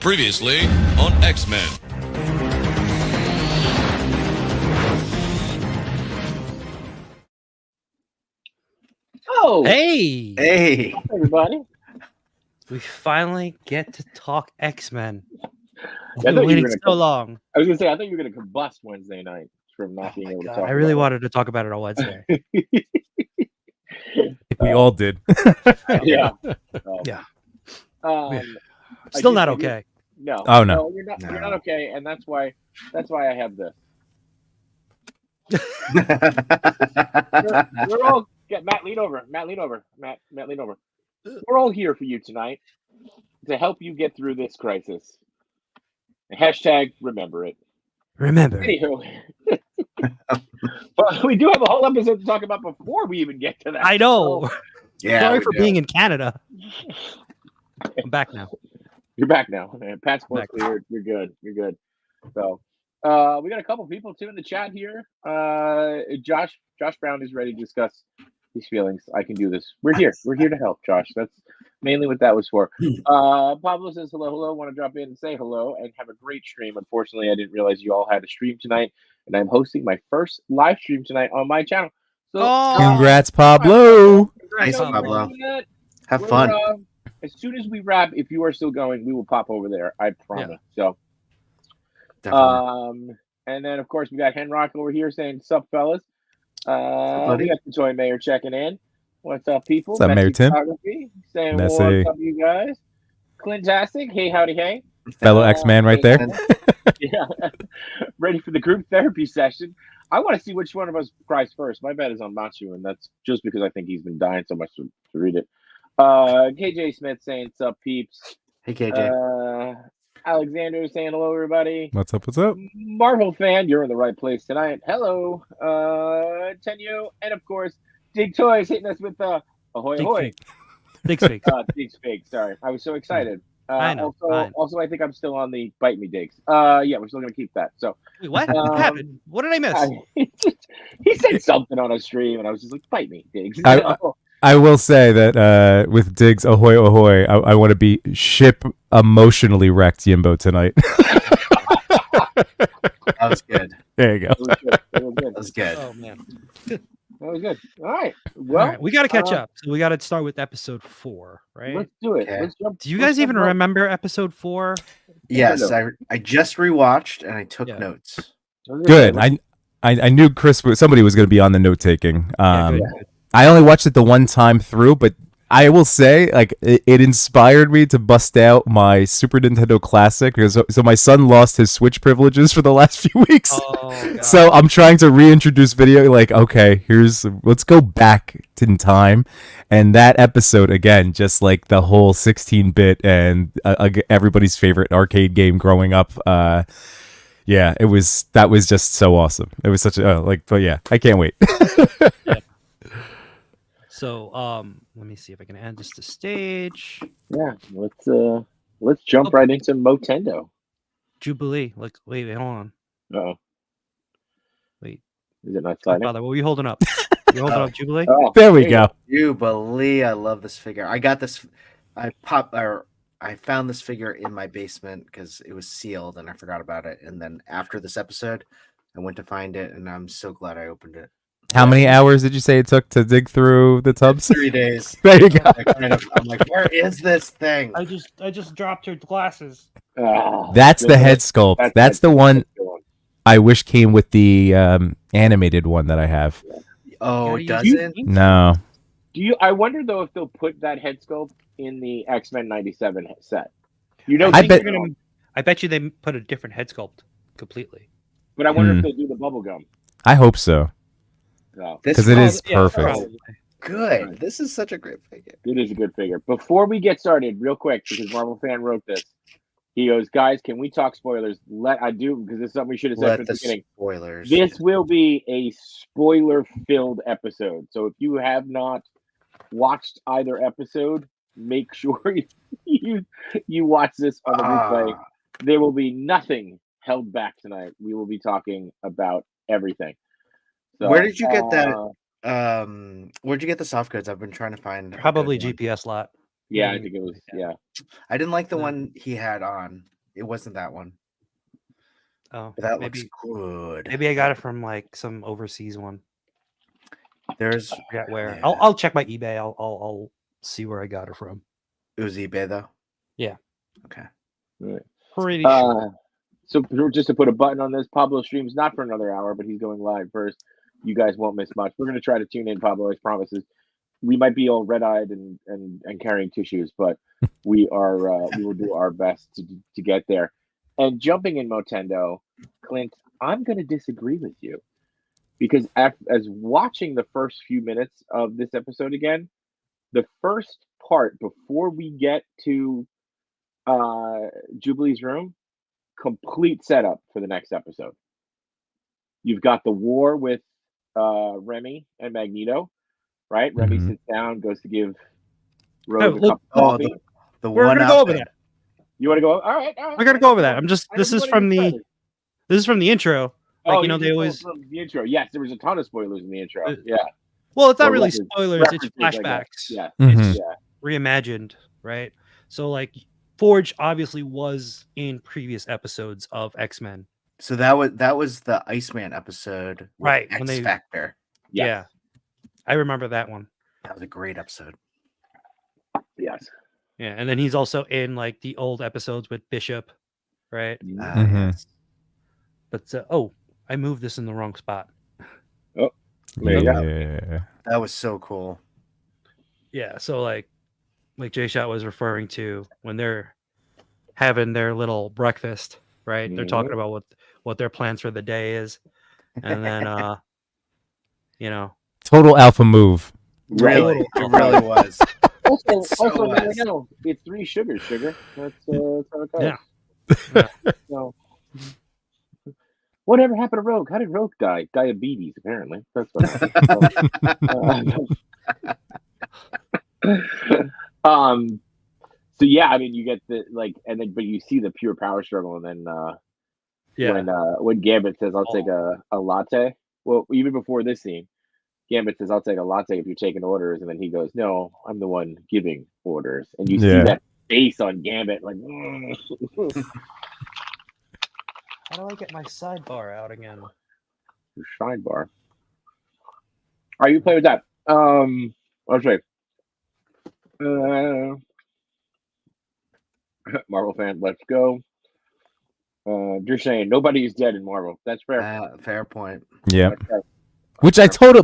Previously on X-Men. Oh, Hey, everybody! we finally get to talk X-Men. I I've thought been you were waiting gonna so long. I was gonna say I thought you were gonna combust Wednesday night from not Oh being my able to God, talk. I really about wanted to talk about it on Wednesday. We all did. it. Yeah. Yeah. Um, Still I not do- okay. No. Oh, no. You're not. No. You're not okay, and that's why I have this. We're all get Matt. Lean over. Matt, lean over. Matt, lean over. We're all here for you tonight to help you get through this crisis. Hashtag remember it. Remember, Anywho, but we do have a whole episode to talk about before we even get to that. I know. Yeah, Sorry we for do. being in Canada. I'm back now. You're back now. Man, Pat's both Back. cleared. You're good. You're good. So, we got a couple people too in the chat here. Josh Brown is ready to discuss his feelings. I can do this. We're here. We're here to help, Josh. That's mainly what that was for. Pablo says hello. Want to drop in and say hello and have a great stream. Unfortunately, I didn't realize you all had a stream tonight, and I'm hosting my first live stream tonight on my channel. So, Oh, Congrats, Pablo. Nice, I know Pablo. you're doing that. Have We're, fun. as soon as we wrap, if you are still going, we will pop over there. I promise. So, Definitely. and then of course we got Henrock over here saying, "Sup, fellas." buddy. We got the Toy Mayor checking in. What's up, people? What's up, Mayor Tim? Photography, saying, Messy. "What's up, you guys?" Clintastic. Hey, howdy, hey. Fellow X-Man right there. Yeah, ready for the group therapy session. I want to see which one of us cries first. My bet is on Machu, and that's just because I think he's been dying so much to read it. KJ Smith saying, "Sup, peeps." Hey, KJ. Alexander saying, "Hello, everybody." What's up? What's up? Marvel fan, you're in the right place tonight. Hello, Tenyo, and of course, Dig Toys hitting us with ahoy Dig ahoy. fig. Dig fig. Dig's fake. Sorry, I was so excited. I know, Also, I think I'm still on the bite me digs. Yeah, we're still gonna keep that. So, Wait, what? What happened? What did I miss? he said something on a stream, and I was just like, "Bite me, Diggs." I will say that with Diggs ahoy ahoy, I want to be ship emotionally wrecked Yimbo tonight. That was good. There you go. That was good. Oh man. That was good. All right. All Well, right, we got to catch up. So we got to start with episode 4, right? let's do it. Okay. Let's jump. Do you let's guys even jump right- remember episode 4? Yes, I just rewatched and I took Yeah. notes. Good. I knew somebody was going to be on the note taking. Yeah, good. I only watched it the one time through, but I will say, like, it inspired me to bust out my Super Nintendo Classic because so my son lost his Switch privileges for the last few weeks. Oh, God. So I'm trying to reintroduce video. Like, okay, let's go back in time, and that episode again, just like the whole 16-bit and everybody's favorite arcade game growing up. Yeah, that was just so awesome. It was such a but yeah, I can't wait. So, let me see if I can add this to stage. Yeah. Let's jump right into Motendo. Jubilee. Like, wait, hold on. Uh-oh. Wait. Is it not sliding? Father, what were you holding up? You holding up Jubilee? Oh, There we you go. Jubilee, I love this figure. I got this. I found this figure in my basement because it was sealed and I forgot about it. And then after this episode, I went to find it, and I'm so glad I opened it. How many hours did you say it took to dig through the tubs? 3 days. There you go. I'm like, where is this thing? I just dropped your glasses. That's the head sculpt. That's the one I wish came with the animated one that I have. Oh, You- doesn't? No. I wonder though if they'll put that head sculpt in the X-Men '97 set. I bet- I bet you they put a different head sculpt completely. But I wonder Hmm. if they'll do the bubble gum. I hope so. So, This Because it is Yeah, perfect. probably. good. This is such a great figure. it is a good figure. Before we get started, real quick, because Marvel fan wrote this, he goes, "Guys, can we talk spoilers?" I do, because this is something we should have said Let from the the beginning. spoilers. This will be a spoiler-filled episode. So if you have not watched either episode, make sure you watch this on the replay. There will be nothing held back tonight. We will be talking about everything. So, Where did you get that? Where'd you get the soft goods? I've been trying to find a Probably good one. GPS lot. Yeah, I think it was. Yeah, I didn't like the Yeah. one he had on. It wasn't that one. Oh, But that maybe looks good. maybe I got it from like some overseas one. There's I forget where. Yeah. I'll check my eBay. I'll see where I got it from. It was eBay though. Yeah. Okay. Right. Pretty sure. So just to put a button on this, Pablo streams not for another hour, but he's going live first. You guys won't miss much. We're going to try to tune in, Pablo, as promises. We might be all red-eyed and carrying tissues, but we will do our best to get there. And jumping in Motendo, Clint, I'm going to disagree with you because as watching the first few minutes of this episode again, the first part before we get to Jubilee's room, complete setup for the next episode. You've got the war with Remy and Magneto, right? Remy Mhm. sits down, goes to give Rogue a look- cup of Oh, coffee. the We're one gonna go over outfit. that. You want to go? All right. We're gonna go over that. I'm just. I This know is you wanna from get the. started. This is from the intro. Like you know, they just always. from the intro. Yes, there was a ton of spoilers in the intro. Yeah, Well, it's not Or really references- spoilers. It's references like that. flashbacks. Yeah, Mhm. yeah. Reimagined, right? So like, Forge obviously was in previous episodes of X-Men. So that was the Iceman episode, with Right, when X they- Factor. Yes. Yeah, I remember that one. That was a great episode. Yes. Yeah, and then he's also in like the old episodes with Bishop, right? Mhm. Yes. But I moved this in the wrong spot. There you go. Yeah. That was so cool. Yeah, so like Jay Shot was referring to when they're having their little breakfast, right? They're talking about what their plans for the day is, and then you know, Total alpha move. Really, it really was. Also, So there was. you go. It's 3 sugars, sugar. That's how it goes. Yeah. So, whatever happened to Rogue? How did Rogue die? Diabetes, apparently. That's what So yeah, I mean, you get the but you see the pure power struggle, and then when Gambit says, "I'll take a latte." Well, even before this scene, Gambit says, "I'll take a latte if you're taking orders," and then he goes, "No, I'm the one giving orders," and you see Yeah. that face on Gambit, like. how do I get my sidebar out again? Your sidebar. All right, you play with that. Let's see. Marvel fan, let's go. You're saying nobody's dead in Marvel. That's fair. Fair point. Yeah. That's fair. Which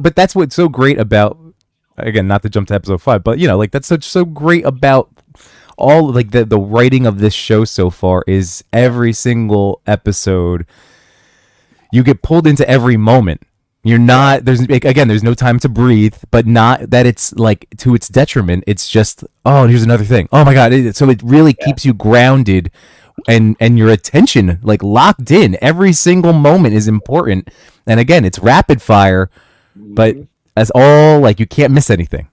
but that's what's so great about, again, not to jump to episode 5, but like that's so great about all like the writing of this show so far is every single episode you get pulled into every moment. You're not there's no time to breathe, but not that it's like to its detriment. It's just, oh, here's another thing. Oh my god. So it really keeps you grounded and your attention like locked in. Every single moment is important. And again, it's rapid fire, but as all like you can't miss anything.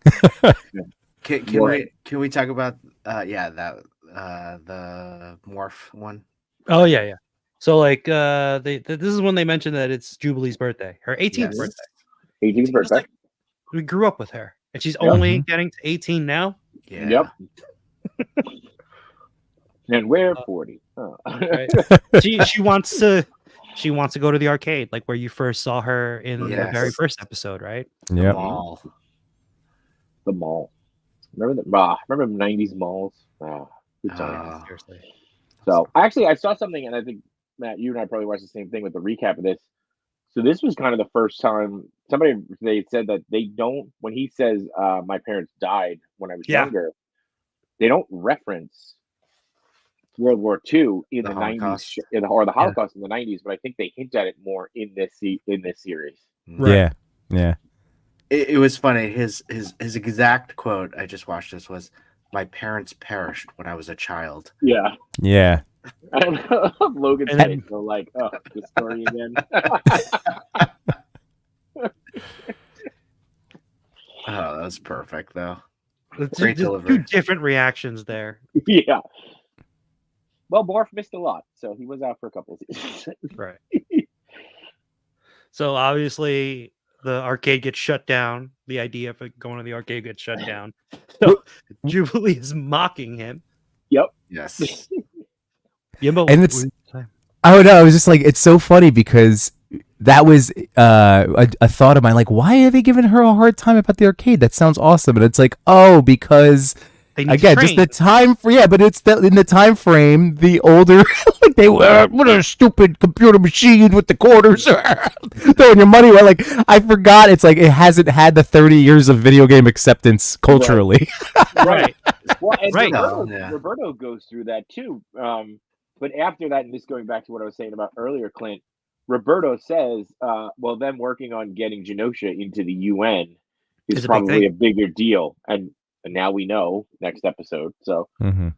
Can we talk about the morph one? Oh yeah. So like this is when they mentioned that it's Jubilee's birthday, her 18th Yes. birthday. 18th Just birthday. like, we grew up with her, and she's only getting to 18 now. Yeah. Yep. And we're 40. Oh. Right? she wants to go to the arcade, like where you first saw her in the Yes. very first episode, right? Yeah. Mall. The mall. Remember the 90s malls? Good time. Seriously. So actually, I saw something, and I think Matt, you and I probably watched the same thing with the recap of this. So this was kind of the first time they said that they don't. When he says, "My parents died when I was Yeah. younger," they don't reference World War II in The the Holocaust. 90s or the Holocaust in the 90s, but I think they hint at it more in this series. Yeah. Yeah. It was funny. His exact quote, I just watched this, was, "My parents perished when I was a child." Yeah. Yeah. I don't know. Logan's And then- face, so like, oh, the story again. Oh, that was perfect though. It's Great just delivery. two different reactions there. Yeah. Well, Morph missed a lot, so he was out for a couple of seasons. Right. So obviously the arcade gets shut down. The idea of going to the arcade gets shut down. So Jubilee is mocking him. Yep. Yes. Yimbo, And it's- what were you saying? Oh no, I was just like, it's so funny because that was a thought of mine. Like, why are they giving her a hard time about the arcade? That sounds awesome. And it's like, oh, because They need to again, just train. the time. But it's in the time frame. The older, like they were, what a stupid computer machine with the quarters throwing your money away. Like I forgot. It's like it hasn't had the 30 years of video game acceptance culturally. Right. Well, and Right. Roberto goes through that too. But after that, and this going back to what I was saying about earlier, Clint, Roberto says, well, them working on getting Genosha into the UN is It's a big probably thing. a bigger deal. And now we know next episode. So, Mhm.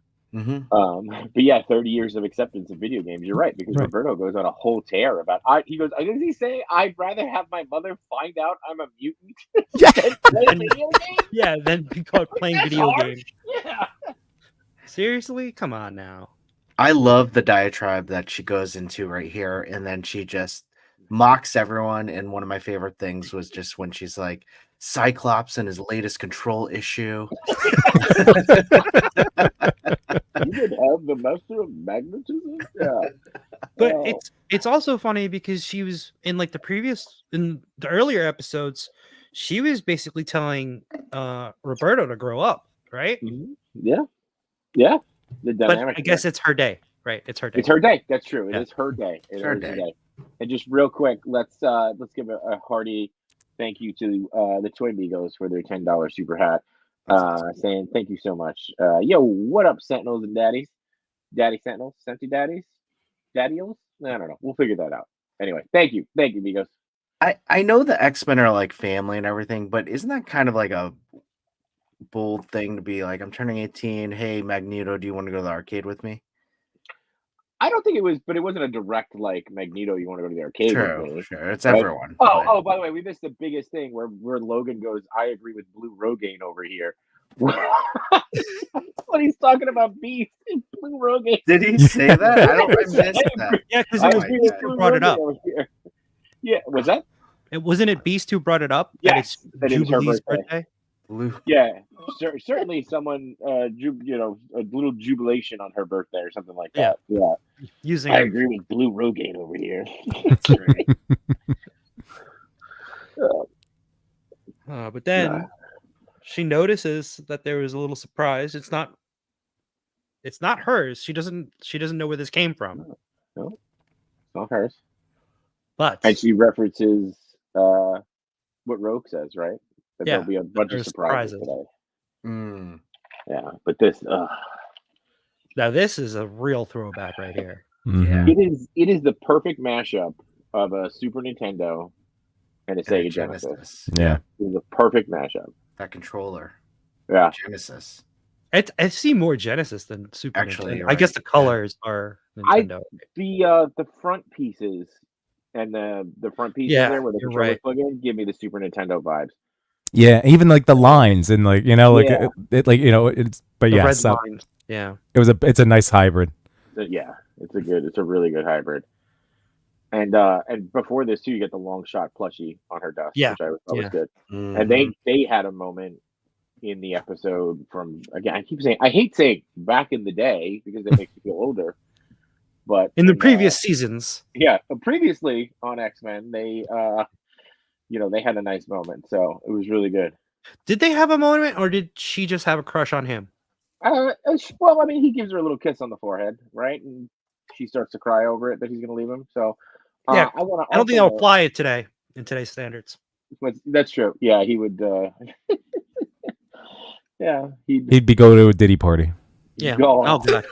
but yeah, 30 years of acceptance of video games. You're right, because Right. Roberto goes on a whole tear about. He goes, does he say I'd rather have my mother find out I'm a mutant Yeah. than play And- video games? Yeah, then be caught playing That's video harsh. games. Yeah. Seriously? Come on now. I love the diatribe that she goes into right here, and then she just mocks everyone. And one of my favorite things was just when she's like, Cyclops and his latest control issue. You could have the master of magnetism. Yeah. But Oh. it's also funny because she was in like in the earlier episodes, she was basically telling Roberto to grow up, right? Mhm. Yeah. Yeah. The But dynamic. I guess it's her day, right? It's her day. it's her day. That's true. It is Yeah. her day. It her is her day. And just real quick, let's give a hearty thank you to the Toy Migos for their $10 super hat. Saying thank you so much. Yo, what up, Sentinels and Daddies? Daddy Sentinels, Senti Daddies, Daddios? I don't know. We'll figure that out. Anyway, thank you, Migos. I know the X-Men are like family and everything, but isn't that kind of like a bold thing to be like, I'm turning 18. Hey, Magneto, do you want to go to the arcade with me? I don't think it was, but it wasn't a direct like Magneto. You want to go to the arcade with me? Sure. It's Right. everyone. Oh, but- by the way, we missed the biggest thing where Logan goes, I agree with Blue Rogaine over here. When he's talking about Beast and Blue Rogaine. Did he say that? I missed that. Yeah, because I it was agree Beast with who Blue brought it up. Rogaine over here. Yeah, was that? Wasn't it Beast who brought it up? Yes, That that it's it was her Jubilee's birthday. birthday. Blue. Yeah, certainly someone, a little jubilation on her birthday or something like that. Yeah, Using I agree with Blue Rogaine over here. That's right. but then she notices that there was a little surprise. It's not hers. She doesn't know where this came from. It's not hers. But And she references what Rogue says, right? That Yeah, there'll be a bunch of there's surprises surprises. today. Mm. Yeah, but this, now this is a real throwback right here. Mhm. it is the perfect mashup of a Super Nintendo and a Sega Genesis. Yeah. It is a perfect mashup. That controller. Yeah, Genesis. I see more Genesis than Super Actually, Nintendo. you're I guess right, the colors are I- Nintendo. the front pieces and the front pieces Yeah, there where the you're controllers right. plug in give me the Super Nintendo vibes. Yeah, even like the lines and like Yeah. it's but The yeah, red so lines. Yeah. it's a nice hybrid. So, yeah, it's a really good hybrid. And before this too, you get the long shot plushie on her dust, Yeah, which I thought was yeah. good. Mhm. And they had a moment in the episode from, again, I hate saying back in the day because it makes you feel older. But In the previous seasons. previously on X-Men, they they had a nice moment, so it was really good. Did they have a moment or did she just have a crush on him? Well, I mean, he gives her a little kiss on the forehead, right? And she starts to cry over it that he's going to leave him. So, Yeah, I want to. I don't think that'll fly today in today's standards. That's true. Yeah, he would. Yeah, He'd be going to a Diddy party. Yeah. Go. Oh, God.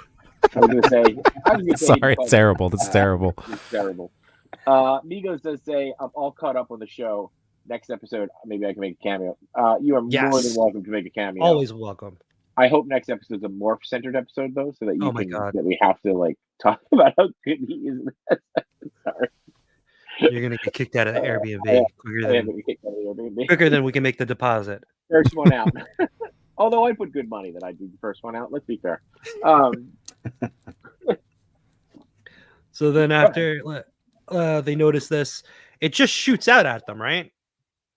I was gonna say. Sorry, it's terrible. That's terrible. It's terrible. Migos does say, I'm all caught up on the show. Next episode, maybe I can make a cameo. You are more Yes. than welcome to make a cameo. Always welcome. I hope next episode's a morph centered episode though, so that you Oh my can God. that we have to like talk about how good he is. Sorry. You're gonna get kicked out of the Airbnb Yeah. quicker I am than gonna kick that Airbnb. quicker than we can make the deposit. First one out. Although I put good money that I'd do the first one out. Let's be fair. So then after they notice this, it just shoots out at them, right?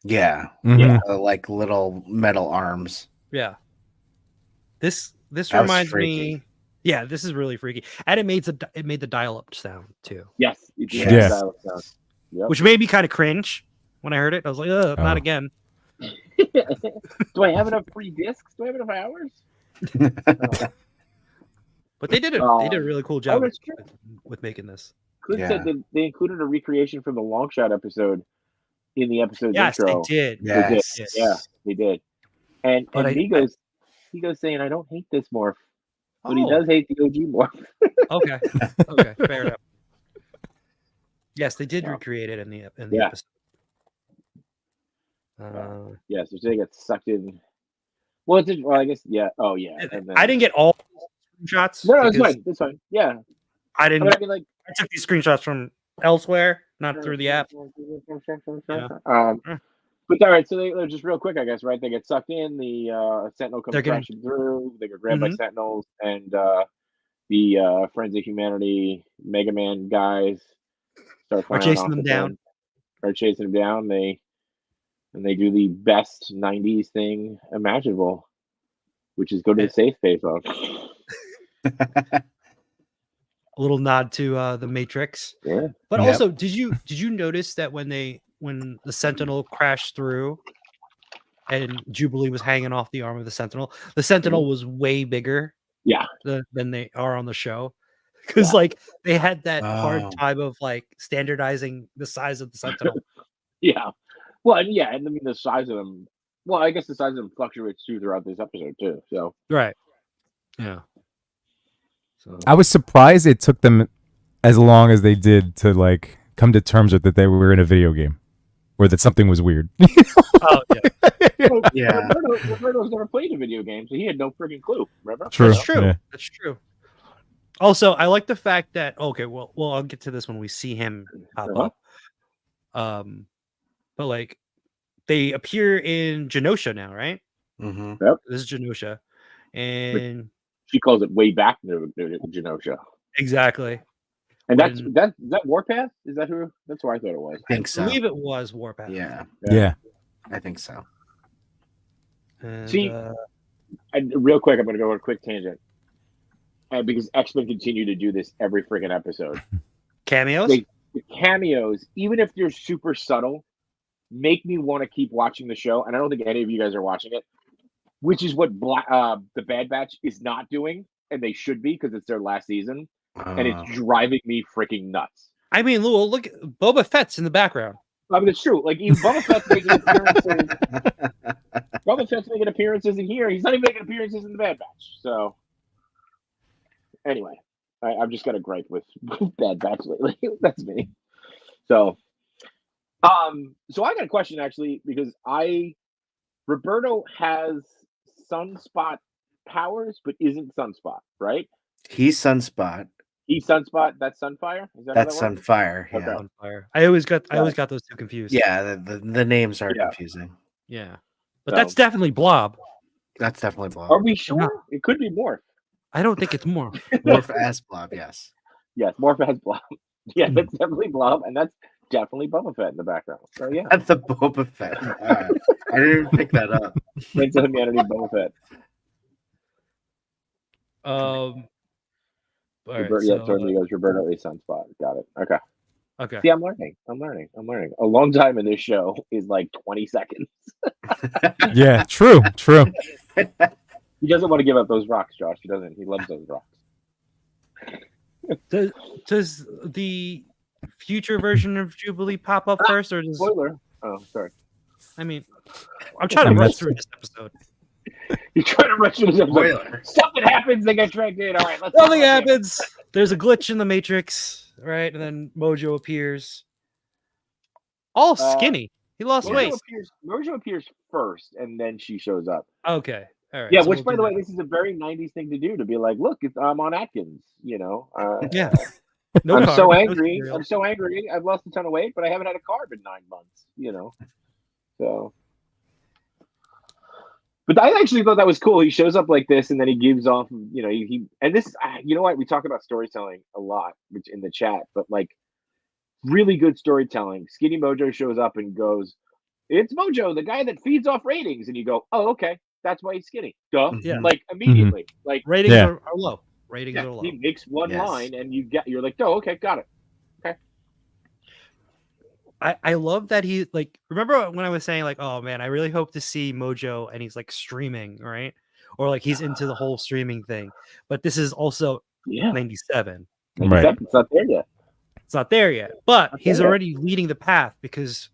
Yeah. Mhm. Like little metal arms. Yeah. This That was reminds freaky. me Yeah, this is really freaky, and it made the dial-up sound too, Yes, it did Yes. dial-up sound. Yep. which made me kind of cringe when I heard it. I was like, "Ugh, Oh. not again." Do I have enough free discs? Do I have enough hours? But they did a really cool job that's true. with making this. Clint Yeah. said that they included a recreation from the long shot episode in the episode's Yes, intro. they did. Yes. Yeah, they did. And But he goes saying, "I don't hate this morph," but he Oh, does hate the OG morph. okay, okay, fair enough. Yes, they did Yeah. recreate it in the Yeah. episode. Yeah, so they get sucked in. Well, I guess yeah. Oh yeah. And then, I didn't get all screenshots. No, it's because fine. It's fine. Yeah. I I didn't. mean, like I took these screenshots from elsewhere, not through the app. But all right, so they're just real quick, I guess, right? They get sucked in. The Sentinel comes They're getting- crashing through. They get grabbed by Sentinels, and the Friends of Humanity Mega Man guys start Are flying chasing off them at down. Are chasing them down. They do the best '90s thing imaginable, which is go to the safe payphone. A little nod to the Matrix. Yeah. But Yep. also, did you notice that when the Sentinel crashed through and Jubilee was hanging off the arm of the Sentinel was way bigger Yeah. than they are on the show. Because like they had that hard Oh. time of like standardizing the size of the Sentinel. Yeah. Well, and I mean the size of them. Well, I guess the size of them fluctuates too throughout this episode too. So Right. Yeah. So I was surprised it took them as long as they did to like come to terms with that they were in a video game, or that something was weird. oh yeah. Yeah. Roberto's never played a video game, so he had no freaking clue. Remember? True. That's true. Yeah. That's true. Also, I like the fact that well, I'll get to this when we see him pop up. But like they appear in Genosha now, right? Mm-hmm. This is Genosha, and She calls it way back to Genosha, exactly. and is When- that Warpath? Is that who? That's who I thought it was. I think I so. believe it was Warpath. Yeah, Yeah. I think so. And, See, And real quick, I'm going to go on a quick tangent, because X-Men continue to do this every freaking episode. cameos. The cameos, even if they're super subtle, make me want to keep watching the show. And I don't think any of you guys are watching it, which is what the Bad Batch is not doing, and they should be because it's their last season, and it's driving me freaking nuts. I mean, look, Boba Fett's in the background. I mean, it's true. Like even Boba Fett's making appearances. Boba Fett's making appearances in here. He's not even making appearances in the Bad Batch. So, anyway, I've just got a gripe with Bad Batch lately. That's me. So I got a question actually, because Roberto has Sunspot powers, but isn't Sunspot, right? He's Sunspot. He's Sunspot. That's Sunfire. Is that That's how that works? Sunfire. Yeah. Okay. On fire. I always got those two confused. Yeah. The names are Yeah. confusing. Yeah. But So- that's definitely Blob. That's definitely Blob. Are we sure? No. It could be Morph. I don't think it's more. Morph as Blob. Yes. Yes, Morph has Blob. Yeah, that's definitely Blob, and that's definitely Boba Fett in the background. So yeah, That's the Boba Fett. I didn't even pick that up. Prince of Humanity, Boba Fett. All right. Totally goes Roberto is Sunspot. Got it. Okay. Okay. See, I'm learning. A long time in this show is like 20 seconds. Yeah. True. He doesn't want to give up those rocks, Josh. He doesn't. He loves those rocks. Does the future version of Jubilee pop up first, or does Spoiler. Oh, sorry. I mean, I'm trying I to mean, rush that's- through this episode. You're trying to rush through this episode. Spoiler. Something happens. They get dragged in. All right, let's. Nothing happens. There's a glitch in the Matrix, right? And then Mojo appears. All skinny. He lost weight. Mojo appears first, and then she shows up. Okay. All right. Yeah, so which, we'll by do the way, that. this is a very 90s thing to do, to be like, look, I'm on Atkins, Yeah. No I'm carb, so no angry. cereal. I'm so angry. I've lost a ton of weight, but I haven't had a carb in 9 months, So. But I actually thought that was cool. He shows up like this, and then he gives off, he and this, you know what? We talk about storytelling a lot in the chat, but like really good storytelling. Skinny Mojo shows up and goes, "It's Mojo, the guy that feeds off ratings," and you go, "Oh, okay, that's why he's skinny." Duh. Yeah. Like immediately, like Ratings Yeah. are low. Ratings Yeah, are low. He makes one Yes. line, and you're like, oh, okay, got it. I love that he like. Remember when I was saying like, oh man, I really hope to see Mojo and he's like streaming, right? Or like he's into the whole streaming thing. But this is also Yeah, 97. Right. It's not there yet. It's not there yet, but Not he's there yet. already leading the path because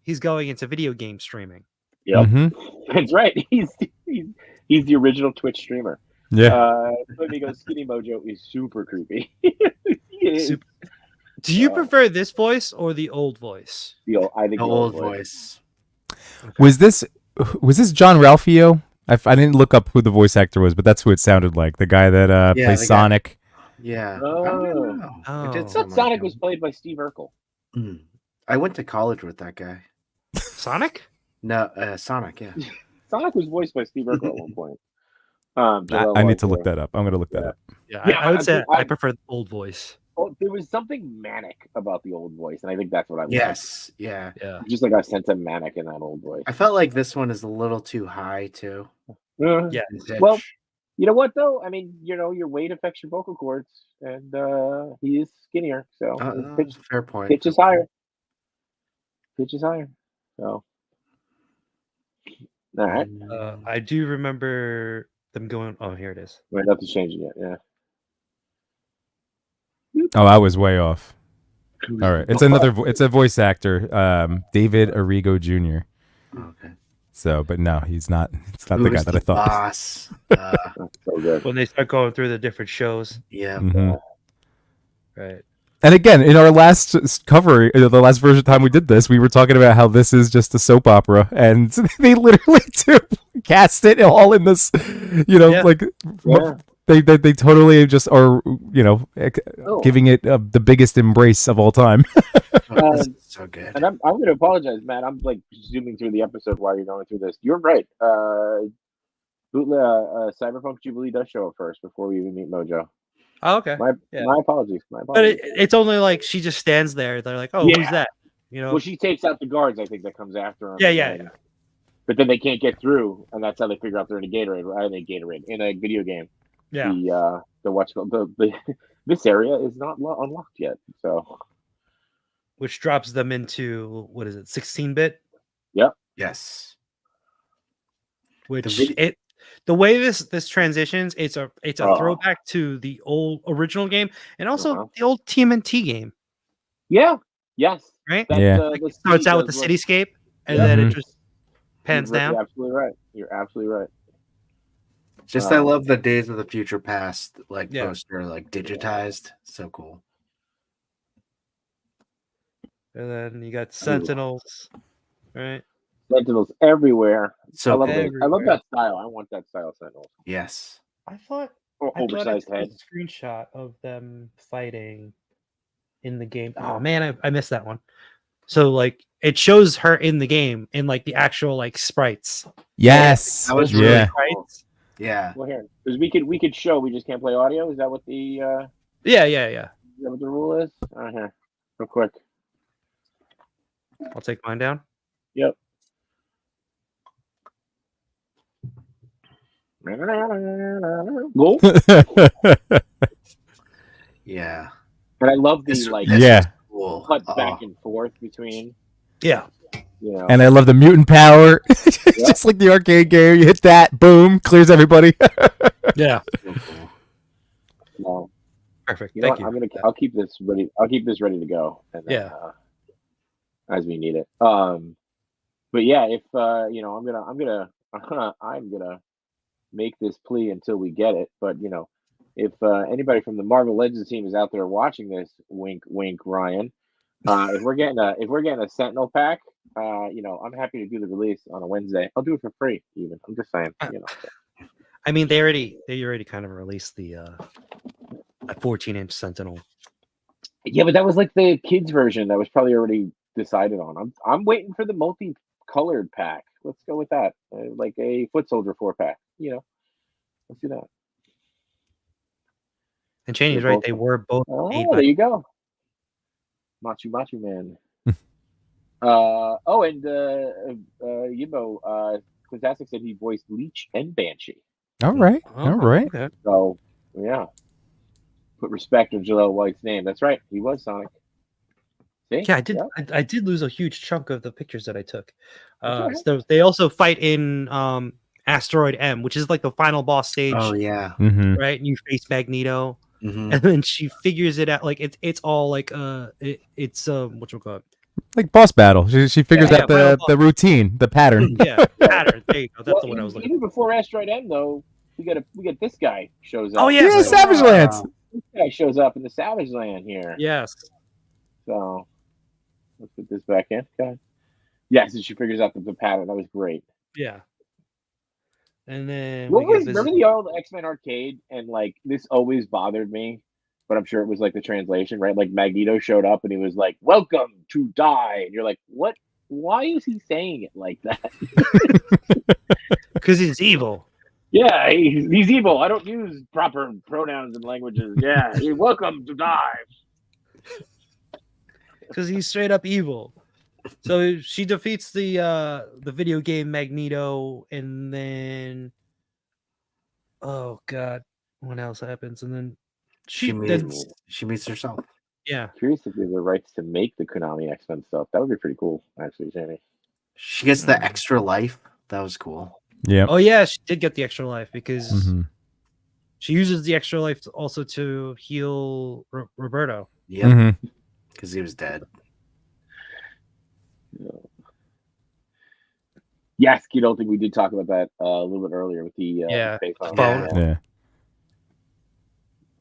he's going into video game streaming. Yep, Mhm. that's right. He's the original Twitch streamer. Yeah. Flamingos Skinny Mojo is super creepy. He is. Super- Do you Uh, prefer this voice or the old voice? I think The the old voice. Was this John Ralphio? I didn't look up who the voice actor was, but that's who it sounded like. The guy that Yeah, plays the guy. Sonic. Yeah. Oh. I don't know. It Oh. did I sound thought like Sonic him. was played by Steve Urkel. I went to college with that guy. Sonic? No, Sonic. Yeah. Sonic was voiced by Steve Urkel at one point. I need to look that up. I'm gonna look that up. Yeah, Yeah, I would say I- I prefer the old voice. Oh, there was something manic about the old voice, and I think that's what I like. Yes. Yeah. Yeah. Just like a sense of manic in that old voice. I felt like this one is a little too high too. Yeah. in pitch. Well, you know what though? I mean, your weight affects your vocal cords, and he is skinnier, so his fair point. pitch is higher. Pitch is higher. So, all right, I do remember them going. Oh, here it is. wait, nothing's changing yet. Yeah. Oh, I was way off. All right, it's it's a voice actor, David Arrigo Jr. Okay. So, but no, he's not. It's not the guy Who's that I thought. Boss. That's so good. When they start going through the different shows, Yeah. Mhm. right? And again, in our last cover, the last version time we did this, we were talking about how this is just a soap opera, and they literally do cast it all in this, Yeah. like Yeah. they totally just are, Oh. giving it the biggest embrace of all time. Oh, this is so good. And I'm going to apologize, Matt. I'm like zooming through the episode while you're going through this. You're right. Cyberpunk Jubilee does show up first before we even meet Mojo. Oh, okay. My Yeah. my apologies. My But apologies. it's only like she just stands there. They're like, oh, who's Yeah. that? You know? Well, she takes out the guards. I think that comes after him. Yeah, yeah, and- But then they can't get through, and that's how they figure out they're in a Gatorade in a video game. yeah. The what's called the this area is not unlocked yet. So Which drops them into what is it, 16-bit? Yes. Which vid- the way this transitions, it's a Oh. throwback to the old original game and also Uh-huh. the old TMNT game, yeah, yes, right? That's, Yeah. the Starts city out with the does look- cityscape and Yeah. then it Mhm. just pans You're down. absolutely right. You're absolutely right. Just I Um, love the Days of the Future Past like Yeah. poster, like digitized. So cool. And then you got Sentinels, right? Sentinels everywhere. So I love cool. those. I love Everywhere. that style. I want that style of Sentinels. Yes. I thought Oversized I head. took a screenshot of them fighting in the game. Oh man, I missed that one. So like it shows her in the game in like the actual like sprites. Yes. That was yeah. really Sprites. Yeah. Well, here, because we could show. We just can't play audio. Is that what the Yeah. is that what the rule is? Here, real quick. I'll take mine down. Yep. Go. Yeah. And I love the This- like this Yeah. is cool. cut Oh, back and forth between. Yeah. You know, And I love the mutant power. Just like the arcade game, you hit that, boom, clears everybody. Yeah. so cool. well, Perfect. you know Thank what? you. I'll keep this ready. I'll keep this ready to go. And then, Yeah. as we need it. But yeah, if I'm gonna make this plea until we get it. But if anybody from the Marvel Legends team is out there watching this, wink, wink, Ryan. If we're getting a Sentinel pack, I'm happy to do the release on a Wednesday. I'll do it for free. Even I'm just saying, I mean, they already kind of released the a 14-inch Sentinel. Yeah, but that was like the kids version that was probably already decided on. I'm waiting for the multicolored pack. Let's go with that, like a Foot Soldier 4-pack. Let's do that. And Cheney's They're right; both- they were both Oh, made there by. you go. Machu Man. And Quintastic said he voiced Leech and Banshee. All right. Oh, All right. Okay. So yeah, Put respect on Jaleel White's name. That's right. He was Sonic. See? Yeah, I did. I did lose a huge chunk of the pictures that I took. Okay. So they also fight in Asteroid M, which is like the final boss stage, Oh yeah. Mm-hmm. right? And you face Magneto, Mhm. and then she figures it out. Like it's all like it's what you call it? Like boss battle. She figures Yeah, out final the routine, the pattern. Yeah, pattern. There you go. That's Well, the one I was looking. even before Asteroid M, though, we get this guy shows up. Oh Yeah, yes, Savage Lands. This guy shows up in the Savage Land here. yes. So let's put this back in. Okay. Yes, and she figures out the pattern. That was great. Yeah. And then What we was get remember the old X-Men arcade, and like this always bothered me, but I'm sure it was like the translation, right? Like Magneto showed up and he was like, "Welcome to die," and you're like, "What? Why is he saying it like that?" because he's evil. Yeah, he's evil. I don't use proper pronouns and languages. Yeah, welcome to die. Because he's straight up evil. So she defeats the video game Magneto, and then oh god, what else happens? And then She then- meets herself. yeah, Curious if they have the rights to make the Konami X-Men stuff. That would be pretty cool, actually, Jamie. She gets the extra life. That was cool. Yeah. oh yeah, she did get the extra life because Mm-hmm. she uses the extra life also to heal Roberto. Yeah, Mm-hmm. because he was dead. Yes, Kid, I think we did talk about that a little bit earlier with the Yeah, payphone. phone. Yeah.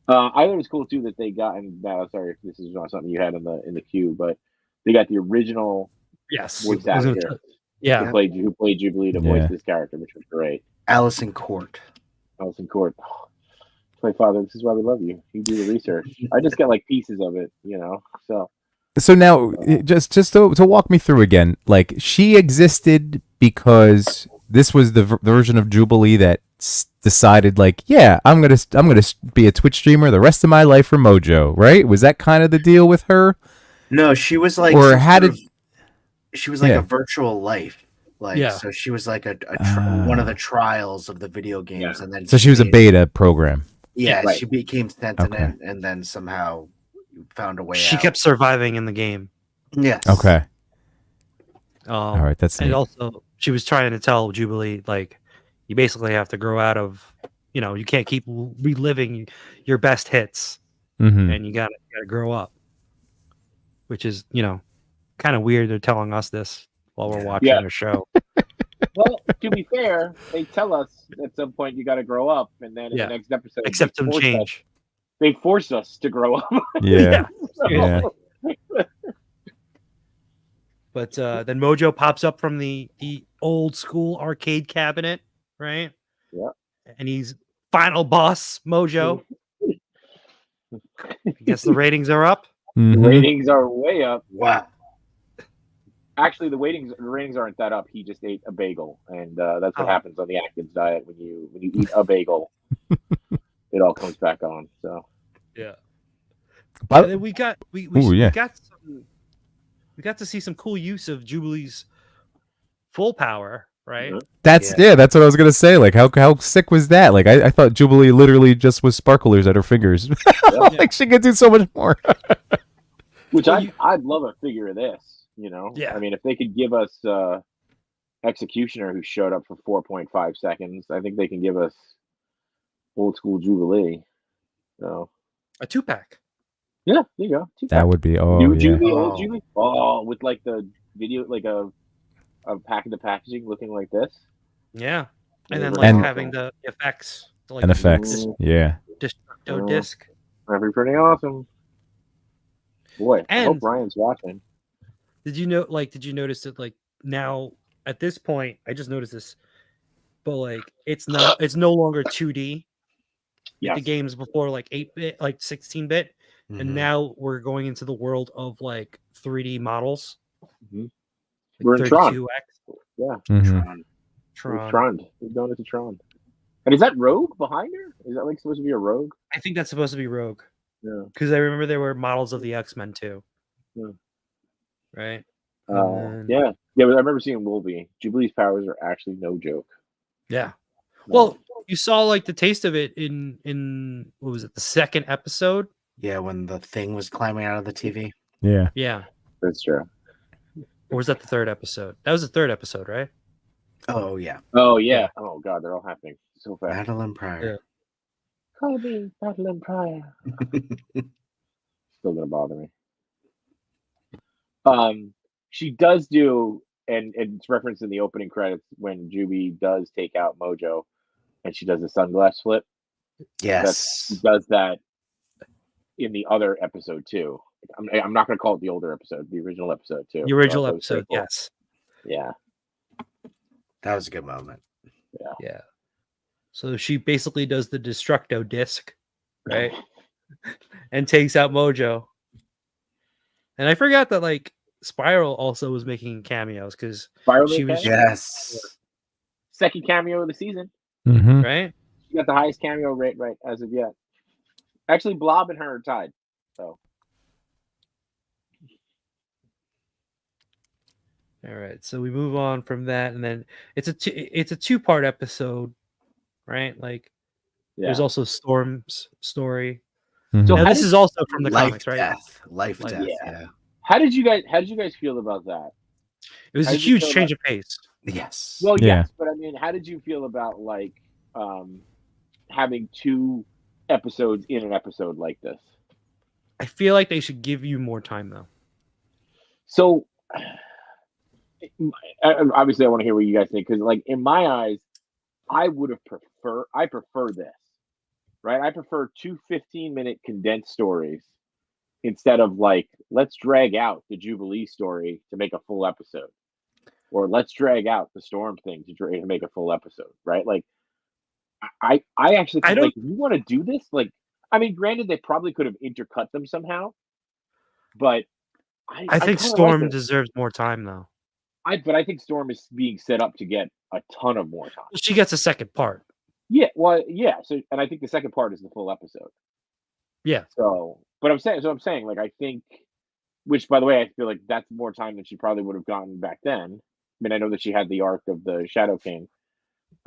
I thought it was cool too that they got, and now sorry if this is not something you had in the queue, but they got the original Yes, voice I was gonna actor t- yeah. who played Jubilee to voice this character, which was great. Allison Court. Alison Court. My father, this is why we love you. You do the research. I just get like pieces of it, So So now, just to walk me through again, like she existed because this was the version of Jubilee that decided, like, yeah, I'm gonna be a Twitch streamer the rest of my life for Mojo, right? Was that kind of the deal with her? No, she was like, Or how did? She was like Yeah. a virtual life. Like, Yeah. so she was like one of the trials of the video games, and then So she was a beta program. Yeah, Right. she became sentient, and then somehow found a way. She out. kept surviving in the game. Yes. Okay. All Um, right. That's and neat. also she was trying to tell Jubilee, like, you basically have to grow out of, you can't keep reliving your best hits, Mm-hmm. and you gotta grow up. Which is, kind of weird. They're telling us this while we're watching Yeah. their show. well, to be fair, they tell us at some point you got to grow up, and then in Yeah. the next episode, Except they them force change. They force us to grow up. Yeah. So- Yeah. But then Mojo pops up from the old school arcade cabinet, right? Yeah. And he's final boss Mojo. I guess the ratings are up. The Mhm. ratings are way up. Wow. Actually, the ratings aren't that up. He just ate a bagel, and that's what Oh. happens on the Atkins diet when you eat a bagel. It all comes back on. So Yeah. But- And then we got we Ooh, yeah. got to see some cool use of Jubilee's full power, right? Mhm. That's that's what I was gonna say. Like, how sick was that? Like, I thought Jubilee literally just was sparklers at her fingers. Like, she could do so much more. which Well, I'd love a figure of this. Yeah. I mean, if they could give us Executioner, who showed up for 4.5 seconds, I think they can give us old school Jubilee. So A 2-pack. yeah, there you go. That would be New yeah. Jubilee, old Oh. Jubilee. Oh, with like the video, like a pack of the packaging looking like this. Yeah. And Yeah, then very like And- having the effects, like And effects. Mm. Yeah. Destructo Mm. disc. That'd be pretty awesome. Boy, I hope And- Ryan's watching. Did you notice that, like, now at this point, I just noticed this, but like it's no longer 2D. Yes. The games before, like 8-bit, like 16-bit, Mhm. and now we're going into the world of like 3D models. Mhm. Like We're in Tron. 32X Yeah, Mhm. Tron. Tron. We're going into Tron. And is that Rogue behind her? Is that like supposed to be a Rogue? I think that's supposed to be Rogue, Yeah. because I remember there were models of the X-Men too. Yeah. Right. Yeah. Yeah, but I remember seeing Wolverine. Jubilee's powers are actually no joke. Yeah. No. Well, You saw like the taste of it in what was it, the second episode? Yeah, when the thing was climbing out of the TV. Yeah. Yeah. That's true. Or was that the third episode? That was the third episode, right? Oh yeah, Oh yeah. Oh god, they're all happening so fast. Madeline Pryor. Call me Madeline Pryor. Still gonna bother me. She does do, and it's referenced in the opening credits when Juby does take out Mojo, and she does the sunglass flip. She Yes. does that in the other episode too. I'm not gonna call it the older episode, the original episode too. The original That was pretty episode, cool. yes. Yeah. That was a good moment. Yeah. So she basically does the Destructo disc, right? And takes out Mojo. And I forgot that like Spiral also was making cameos because Spiral She made was- cameo? Yes. Second cameo of the season. Mm-hmm. right? She got the highest cameo rate right as of yet. Actually, Blob and her are tied. So All right. So we move on from that, and then it's a two-part episode, right? Like yeah. there's also Storm's story. Mm-hmm. So Now how this did- is also from the Life, comics, right? death. Life, Like, death. yeah. Yeah. How did you guys feel about that? It was How a did you huge feel change of pace. Yes. Well, Yeah. yes, but I mean, how did you feel about like having two episodes in an episode like this? I feel like they should give you more time though. So obviously, I want to hear what you guys think because, like, in my eyes, I prefer this, right? I prefer 2 15-minute condensed stories instead of like let's drag out the Jubilee story to make a full episode, or let's drag out the Storm thing to make a full episode, right? Like, I actually I think, don't- like, if you want to do this, like, I mean, granted, they probably could have intercut them somehow, but I think kinda Storm like it. deserves more time though. But I think Storm is being set up to get a ton of more time. She gets a second part. Yeah, well, yeah. So, and I think the second part is the full episode. Yeah. So, but I'm saying, like, I think, which, by the way, I feel like that's more time than she probably would have gotten back then. I mean, I know that she had the arc of the Shadow King,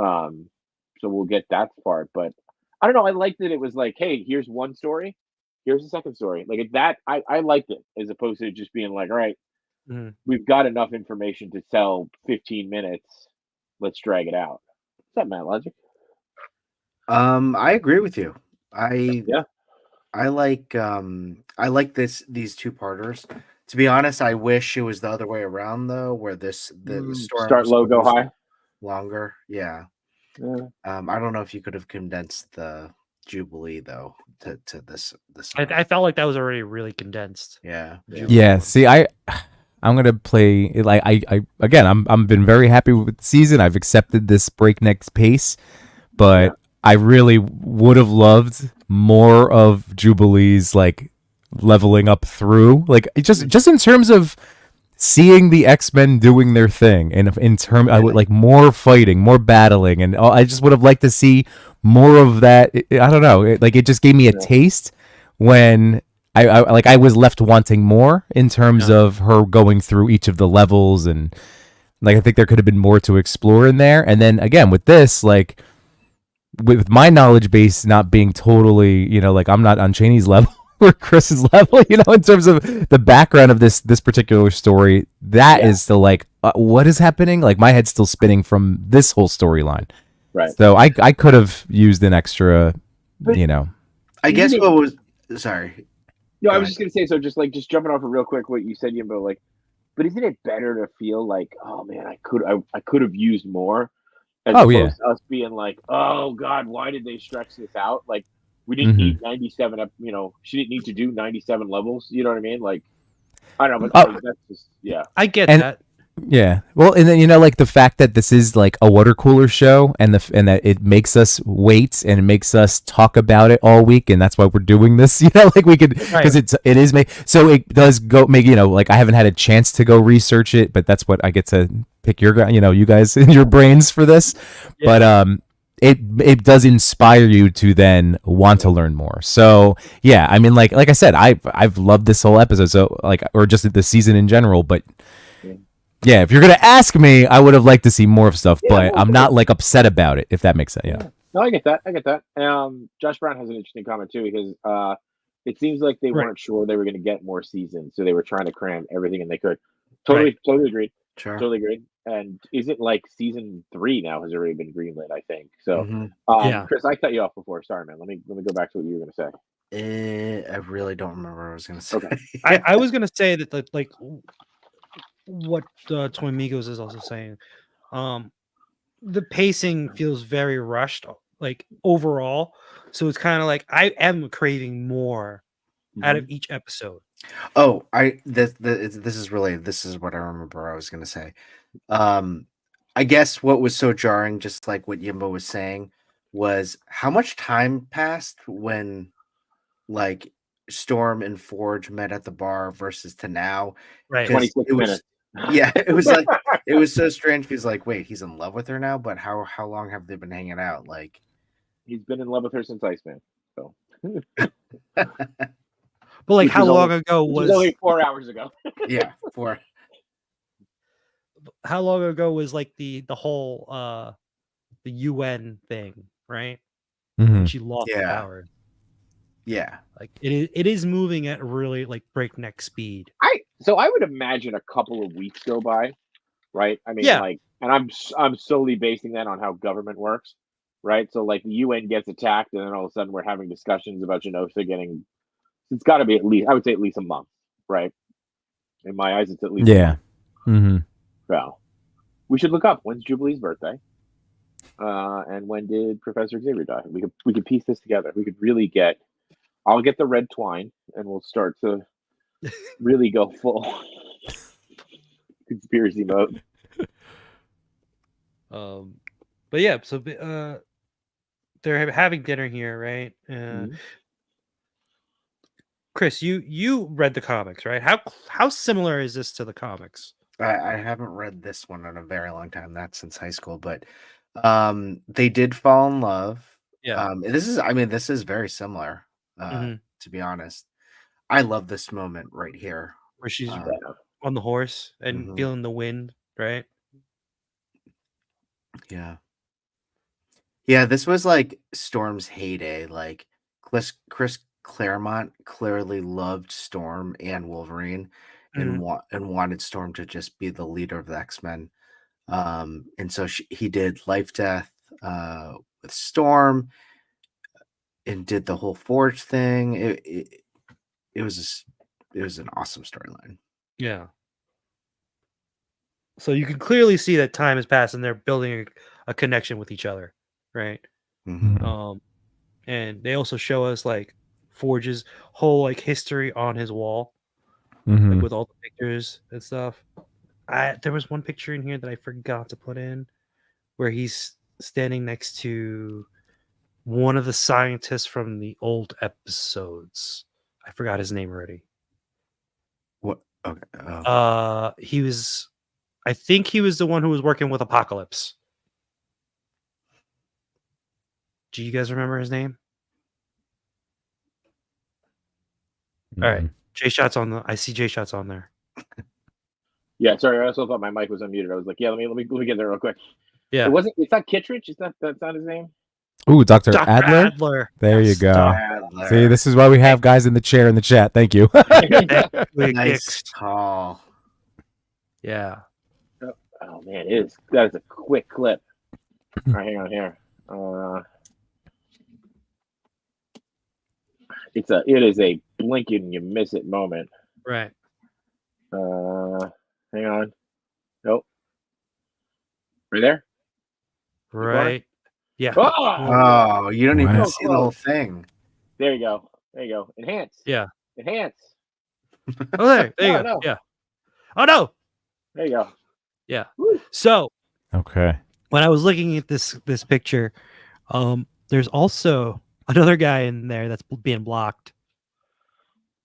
so we'll get that part. But I don't know. I liked that it was like, hey, here's one story, here's the second story. Like that, I liked it as opposed to just being like, all right, Mhm. we've got enough information to tell 15 minutes. Let's drag it out. What's that, Matt Logic? I agree with you. Yeah. I like these two-parters. To be honest, I wish it was the other way around though, where the Storm Start low, go was high. longer. Yeah. Yeah. I don't know if you could have condensed the Jubilee though to this. I felt like that was already really condensed. Yeah. Yeah. See, I'm gonna play it like I again. I'm been very happy with the season. I've accepted this breakneck pace, but I really would have loved more of Jubilee's like leveling up through, like just in terms of seeing the X-Men doing their thing, and in term I would like more fighting, more battling, and I just would have liked to see more of that. I don't know, it just gave me a taste when I was left wanting more in terms of her going through each of the levels, and like I think there could have been more to explore in there. And then again with this, like with my knowledge base not being totally, like I'm not on Cheney's level or Chris's level, in terms of the background of this particular story, that is still like, what is happening? Like my head's still spinning from this whole storyline. Right. So I could have used an extra, But- I guess what was sorry. No, I Go was just gonna say, so just jumping off of real quick what you said, Yimbo, like, but isn't it better to feel like, oh man, I could have used more, as Oh, opposed yeah. to us being like, oh god, why did they stretch this out? Like, we didn't need 97 she didn't need to do 97 levels, you know what I mean? Like, I don't know, but that's just, yeah. I get And- that. Yeah. Well, and then like the fact that this is like a water cooler show, and that it makes us wait and it makes us talk about it all week, and that's why we're doing this. Like we could, because it is so it does go make like I haven't had a chance to go research it, but that's what I get to pick your you guys in your brains for this. Yeah. But it does inspire you to then want to learn more. So yeah, I mean like I said, I've loved this whole episode, so like, or just the season in general, but. Yeah, if you're gonna ask me, I would have liked to see more of stuff, but I'm not like upset about it. If that makes sense, No, I get that. I get that. Josh Brown has an interesting comment too because it seems like they Right. weren't sure they were going to get more seasons, so they were trying to cram everything in they could. Right. Totally agreed. Sure. Totally agreed. And isn't like season 3 now has already been greenlit? I think so. Mhm. Yeah. Chris, I cut you off before. Sorry, man. Let me go back to what you were going to say. I really don't remember what I was going to say. Okay. I was gonna say that like what Toy Migos is also saying. The pacing feels very rushed, like overall. So it's kind of like I am craving more out of each episode. Oh, this is what I remember I was going to say. I guess what was so jarring, just like what Yimbo was saying, was how much time passed when like Storm and Forge met at the bar versus to now. Right. 26 It was, minutes. yeah, it was like it was so strange because like, wait, he's in love with her now, but how long have they been hanging out? Like, He's been in love with her since Iceman. So But like Which how was long only- ago which was was only 4 hours ago. yeah, for how long ago was like the whole the UN thing, right? Mhm. She lost the Yeah. power. yeah, Like it is moving at really like breakneck speed. So I would imagine a couple of weeks go by, right? I mean, Yeah. like, and I'm solely basing that on how government works, right? So like the UN gets attacked, and then all of a sudden we're having discussions about Genosha getting. It's got to be at least, I would say, at least a month, right? In my eyes, it's at least a Yeah. month. Mm-hmm. So we should look up when's Jubilee's birthday, and when did Professor Xavier die? We could piece this together. We could really get. I'll get the red twine, and we'll start to really go full conspiracy mode. But yeah, so they're having dinner here, right? Mhm. Chris, you read the comics, right? How similar is this to the comics? I haven't read this one in a very long time. That's since high school, but they did fall in love. Yeah. This is very similar. Mhm. To be honest, I love this moment right here. Where she's Uh, on the horse and Mhm. feeling the wind, right? Yeah. Yeah, this was like Storm's heyday. Like Chris Claremont clearly loved Storm and Wolverine and wanted Storm to just be the leader of the X-Men. And so he did Life Death with Storm and did the whole Forge thing. It was an awesome storyline. Yeah. So you can clearly see that time has passed and they're building a connection with each other, right? Mhm. And they also show us like Forge's whole like history on his wall, Mm-hmm. like with all the pictures and stuff. There was one picture in here that I forgot to put in where he's standing next to one of the scientists from the old episodes. I forgot his name already. What? Okay. I think he was the one who was working with Apocalypse. Do you guys remember his name? All right. J Shot's on the. I see J Shot's on there. Yeah, sorry. I also thought my mic was unmuted. I was like, yeah, let me get there real quick. Yeah. It's not Kittredge. That's not his name. Ooh, Dr. Dr. Adler? Adler. There you Yes, go. Adler. See, this is why we have guys in the chair in the chat. Thank you. Wig Nice Hicks. call. Yeah. Oh man, that is a quick clip. All right, hang on here. It is a blink and you miss it moment. Right. Hang on. Nope. Right there. Right. Yeah. Oh, Oh, you don't even Wow. see the whole thing. there you go. There you go. Enhance. Yeah. Enhance. Oh, there you No, go. no. Yeah. Oh no. There you go. Yeah. Woo. So Okay. when I was looking at this picture, there's also another guy in there that's being blocked.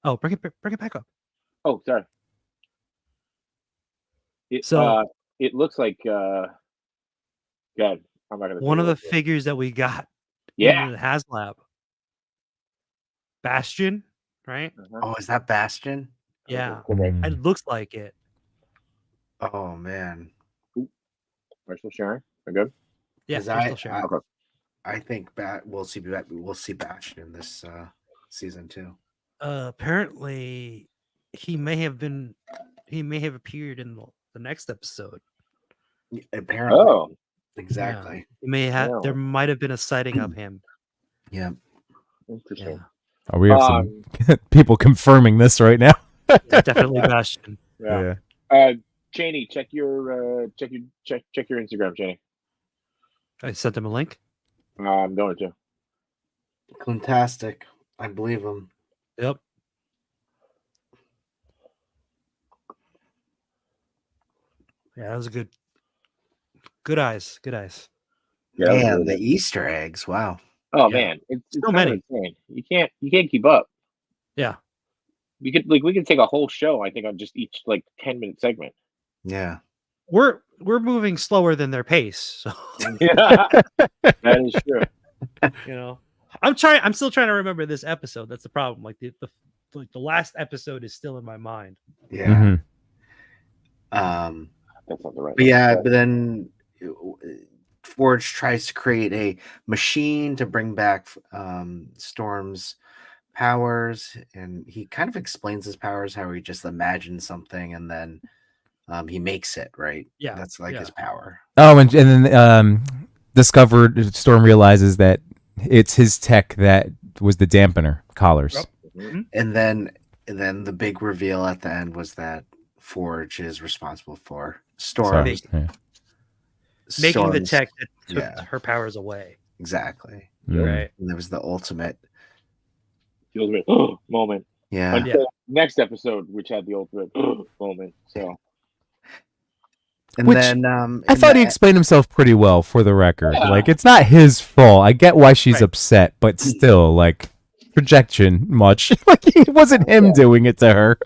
Oh, bring it back up. Oh, sorry. It looks like God. I'm not gonna. One say of the what it is. figures that we got Yeah. in the HasLab. Bastion, right? Uh-huh. Oh, is that Bastion? Yeah. Okay. It looks like it. Oh man. We're still sharing. We're good. Yeah, 'Cause we're still sharing. Okay. I think we'll see Bastion this season too. Apparently, he may have appeared in the next episode. Apparently, Oh, exactly. He may have. Yeah. There might have been a sighting of him. Yeah. interesting. Yeah, Oh, we have some people confirming this right now. definitely Bastion. Yeah. Cheney, check your Instagram, Cheney. I sent him a link. I'm going to. Fantastic. I believe him. Yep. Yeah, that was a good eyes. Good eyes. Yeah, that was Man, really the good. Easter eggs. Wow. Oh Yeah. man, it's So kind of many. insane. You can't keep up. Yeah. We could take a whole show, I think, on just each 10-minute segment. Yeah. We're moving slower than their pace. So That is true. I'm still trying to remember this episode. That's the problem. Like the last episode is still in my mind. Yeah. Mhm. That's not the right. But yeah, but then Forge tries to create a machine to bring back Storm's powers, and he kind of explains his powers, how he just imagines something and then he makes it, right? Yeah, That's like his power. Oh, and then discovered Storm realizes that it's his tech that was the dampener collars. Yep. Mm-hmm. And then the big reveal at the end was that Forge is responsible for Sorry. Storm's Yeah. Making the Storm's- tech that took yeah. her powers away. Exactly. Mm. Right. And there was the ultimate. The ultimate moment. Yeah. Until next episode, which had the ultimate moment. So And Which then I thought he explained himself pretty well, for the record. Yeah. Like, it's not his fault. I get why she's Right. upset, but still, like, projection much. Like, it wasn't him Yeah. doing it to her.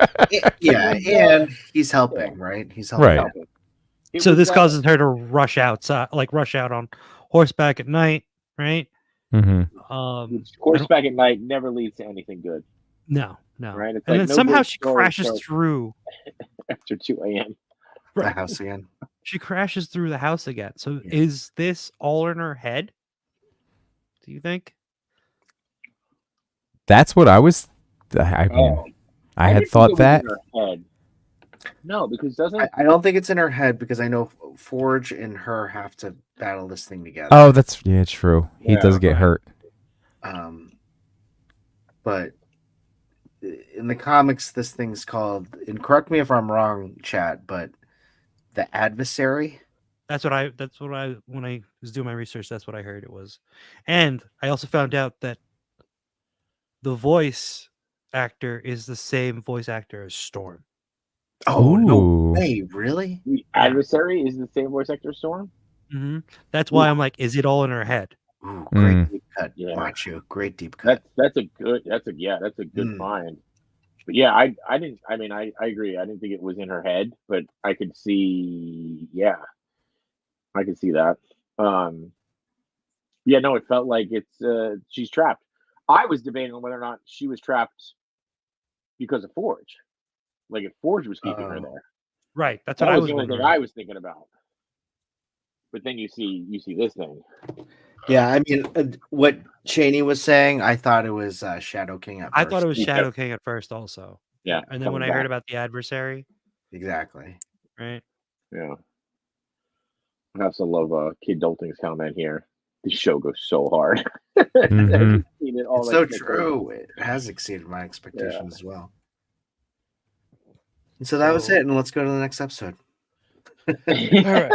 yeah, and he's helping, right? He's helping. Right. It So was, this causes her to rush out on horseback at night, right? Hmm. horseback at night never leads to anything good, No. right? It's And like then no somehow good she story crashes starts through. after 2 a.m. The Right. house again. She crashes through the house again. So Yeah. is this all in her head? Do you think? That's what I was. I mean, I had didn't think thought it was that. in her head. No, because doesn't I don't think it's in her head because I know Forge and her have to battle this thing together. Oh, that's true. He Yeah, does get right. hurt. But in the comics, this thing's called, and correct me if I'm wrong, chat, but the Adversary. That's what I when I was doing my research, that's what I heard it was. And I also found out that the voice actor is the same voice actor as Storm. Oh no Ooh. way! Really? the adversary is the same voice actor Storm? Mm-hmm. That's why I'm like, is it all in her head? Ooh, great deep cut, Yeah. Machu. Great deep cut. That's a good find. But yeah, I agree. I didn't think it was in her head, but I could see I could see that. Yeah, no, it felt like it's she's trapped. I was debating on whether or not she was trapped because of Forge. Like if Forge was keeping her there. Right. That's That what I was was the only thing wondering. I was thinking about. But then you see this thing. Yeah, I mean, what Cheney was saying, I thought it was Shadow King at I first. thought it was Yeah. Shadow King at first, also. Yeah. And then when I coming heard back. about the adversary, Exactly. right? Yeah. I also love Kid Dolting's comment here. This show goes so hard. Mhm. It's so true. It has exceeded my expectations as well. And so that was So- it. And let's go to the next episode. All right.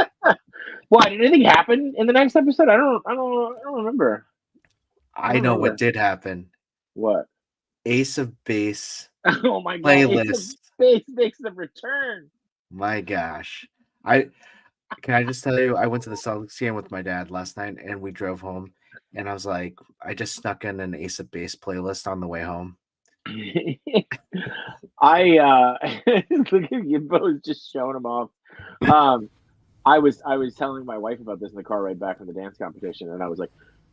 Why did anything happen in the next episode? I don't remember. I know what did happen. What? Ace of Base. Oh my god! Playlist. Space makes the return. My gosh. Can I just tell you, I went to the Celtics game with my dad last night and we drove home and I was like, I just snuck in an Ace of Base playlist on the way home. I look at you both just showing them off. I was telling my wife about this in the car right back from the dance competition, and I was like,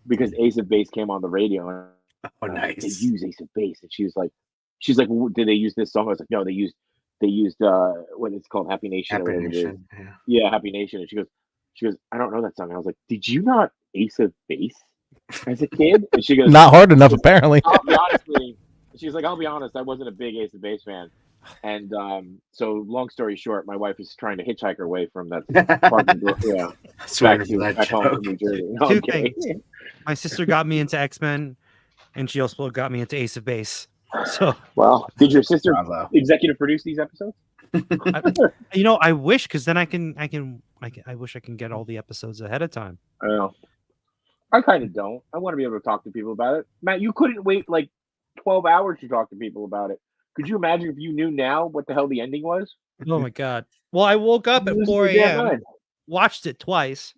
because Ace of Base came on the radio, and Oh, they nice. use Ace of Base, and she's like, well, did they use this song? I was like, no, they used what it's called, Happy Nation. Happy or whatever it is. Nation. Yeah. Yeah, Happy Nation. And she goes, I don't know that song. And I was like, did you not Ace of Base? as a kid? And she goes, Not hard enough, apparently. I'll be honestly, she's like, I'll be honest, I wasn't a big Ace of Base fan. And so long story short, my wife is trying to hitchhike her way from that apartment, yeah, back home to New Jersey. No, Two I'm kidding. things. My sister got me into X-Men, and she also got me into Ace of Base. So, Well, did your sister Bravo. executive produce these episodes? I wish, because then I wish I can get all the episodes ahead of time. I don't know. I kind of don't. I want to be able to talk to people about it. Matt, you couldn't wait like 12 hours to talk to people about it. Could you imagine if you knew now what the hell the ending was? Oh my god! Well, I woke up at You lose 4 your damn a.m. mind. watched it twice.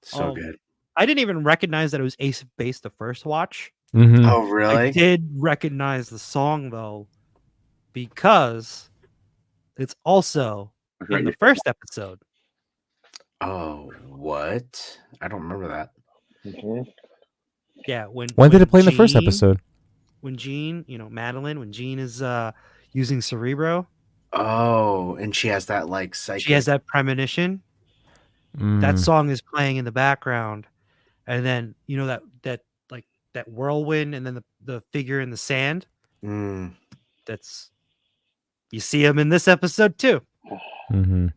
So Oh, good. I didn't even recognize that it was Ace of Base the first watch. Mhm. Oh I really? did recognize the song though, because it's also in the first episode. Oh what? I don't remember that. Mhm. Yeah, When did it play in the first Jean- episode? When Jean, Madeline, when Jean is using Cerebro, Oh, and she has that like psychic. she has that premonition. That Mm. song is playing in the background, and then that whirlwind, and then the figure in the sand. Mm. That's you see him in this episode too. Mhm.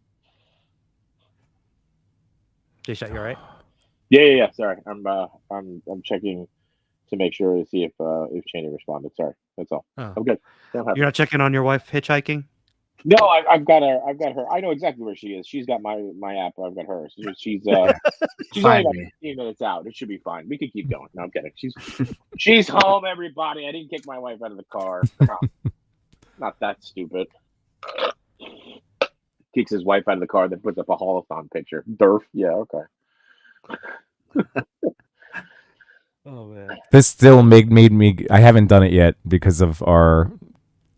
J-Shot, you all right? Yeah. Sorry, I'm checking to make sure to see if Cheney responded. Sorry, that's all. Oh. I'm good. Don't have You're not checking on your wife hitchhiking? No, I've got her. I know exactly where she is. She's got my app. I've got her. She's only Find about me. 15 minutes out. It should be fine. We can keep going. No, I'm kidding. She's home. Everybody. I didn't kick my wife out of the car. Not that stupid. Kicks his wife out of the car, then puts up a Holothon picture. Durf. Yeah. Okay. Oh man. This still made me. I haven't done it yet because of our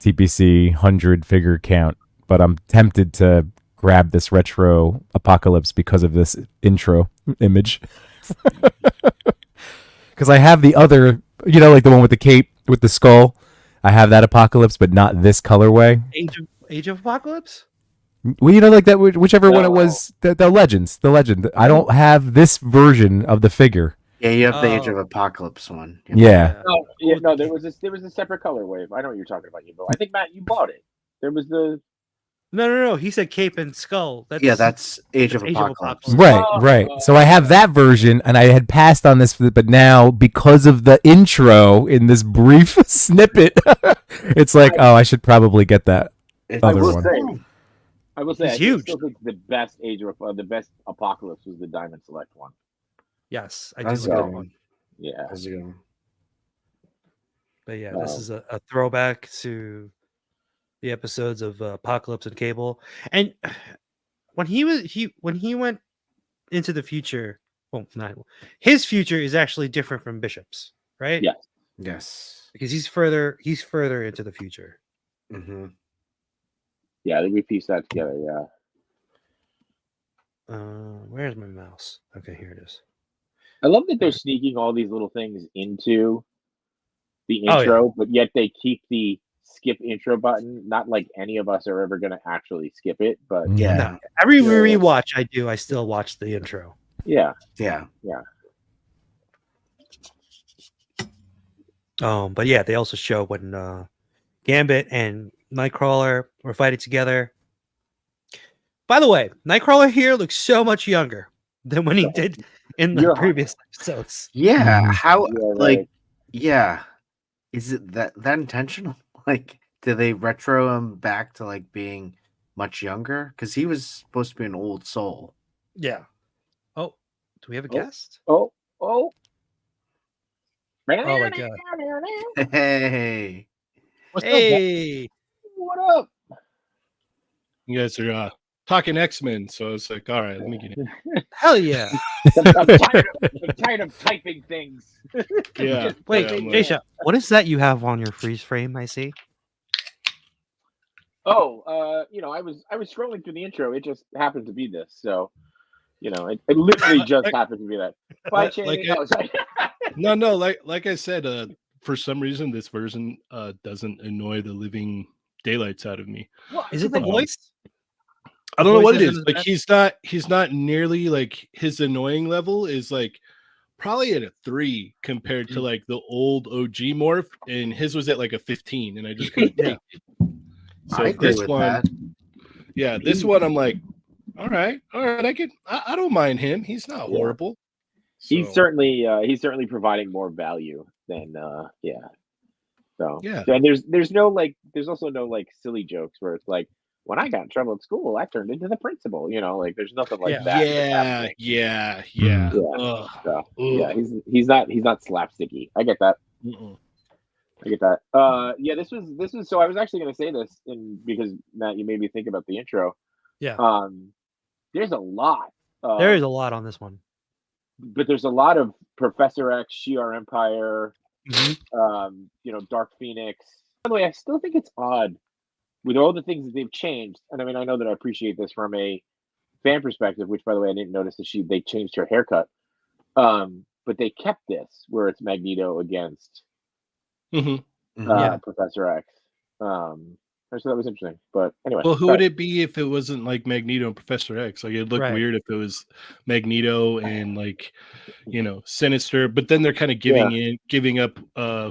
TPC 100 figure count, but I'm tempted to grab this retro Apocalypse because of this intro image. Because I have the other, like the one with the cape with the skull. I have that Apocalypse, but not this colorway. Age of Apocalypse? Well, like that, whichever one it No. was, the legend. I don't have this version of the figure. Yeah, you have the Age Oh. of Apocalypse one. Yeah. No, there was a separate color wave. I know what you're talking about, Yubo. I think Matt, you bought it. There was the No. He said cape and skull. That's Age of Age of Apocalypse. Apocalypse. Right, Oh, right. oh, So I have that version, and I had passed on this, but now because of the intro in this brief snippet, it's like, oh, I should probably get that. It's- Other will one. say, I will say, It's I huge. still think the best the best Apocalypse was the Diamond Select one. Yes, I That's do a like good that one. Yeah. That's a good one. But yeah, this is a throwback to the episodes of Apocalypse and Cable. And when he went into the future, well, not his future is actually different from Bishop's, right? Yeah. Yes. Because he's further into the future. Mm-hmm. Yeah, we pieced that together. Yeah. Where's my mouse? Okay, here it is. I love that they're sneaking all these little things into the Oh, yeah. intro, but yet they keep the skip intro button. Not like any of us are ever going to actually skip it, but Yeah. No, every Yeah, yeah. rewatch I do, I still watch the intro. yeah. Yeah. But yeah, they also show when Gambit and Nightcrawler were fighting together. By the way, Nightcrawler here looks so much younger than when he did in the You're- previous episodes. Yeah. Mhm. How Yeah, like right. yeah. Is it that intentional? Like, do they retro him back to like being much younger? Because he was supposed to be an old soul. Yeah. Oh, do we have a Oh. guest? Oh. Oh my god. Hey. What's up, guys? Hey. What up? You guys are talking X-Men, so it's like, all right, let me get in. Hell yeah. I'm tired of typing things. Yeah. Wait, yeah, I'm like, Jaysha, what is that you have on your freeze frame? I see. Oh, I was scrolling through the intro. It just happened to be this. So, it literally just happened to be that. Bye, Like- Cheney. like No, sorry. no, like I said, for some reason this version doesn't annoy the living daylights out of me. Is it the Um, voice? I don't know voice what it isn't is. as Like bad? he's not nearly like his annoying level is like probably at a 3 compared to like the old OG morph, and his was at like a 15, and I just couldn't Yeah. take it. So I agree this with one, that. yeah, this one I'm like, all right, I don't mind him. He's not Yeah. horrible. He's So, certainly providing more value than yeah. So Yeah. and there's also no like silly jokes where it's like when I got in trouble at school I turned into the principal, you know, like there's nothing like Yeah. that. that's yeah, happening. yeah. Yeah. Ugh, So yeah, ugh. he's not slapsticky. I get that. Mm-mm. I get that. Yeah, this was so I was actually gonna say this because Matt, you made me think about the intro. Yeah. There's a lot. There is a lot on this one. But there's a lot of Professor X, Shi'ar Empire, Mhm. you know, Dark Phoenix. By the way, I still think it's odd with all the things that they've changed. And I mean, I know that I appreciate this from a fan perspective, which by the way, I didn't notice that they changed her haircut. But they kept this where it's Magneto against Mhm. Yeah. Professor X. I thought that was interesting. But anyway, Well, who sorry. would it be if it wasn't like Magneto and Professor X? Like it'd look Right. weird if it was Magneto and like, you know, Sinister. But then they're kind of giving up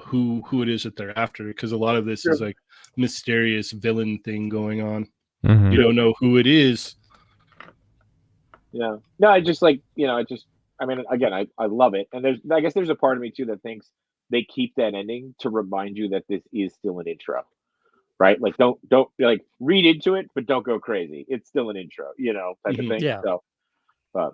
who it is that they're after, because a lot of this is Sure. like mysterious villain thing going on. Mhm. You don't know who it is. Yeah. No, I just like, you know, I mean, again, I love it. And I guess there's a part of me too that thinks they keep that ending to remind you that this is still an intro, right? Like, don't like read into it, but don't go crazy. It's still an intro, you know, type of Mhm. thing. Yeah. So, but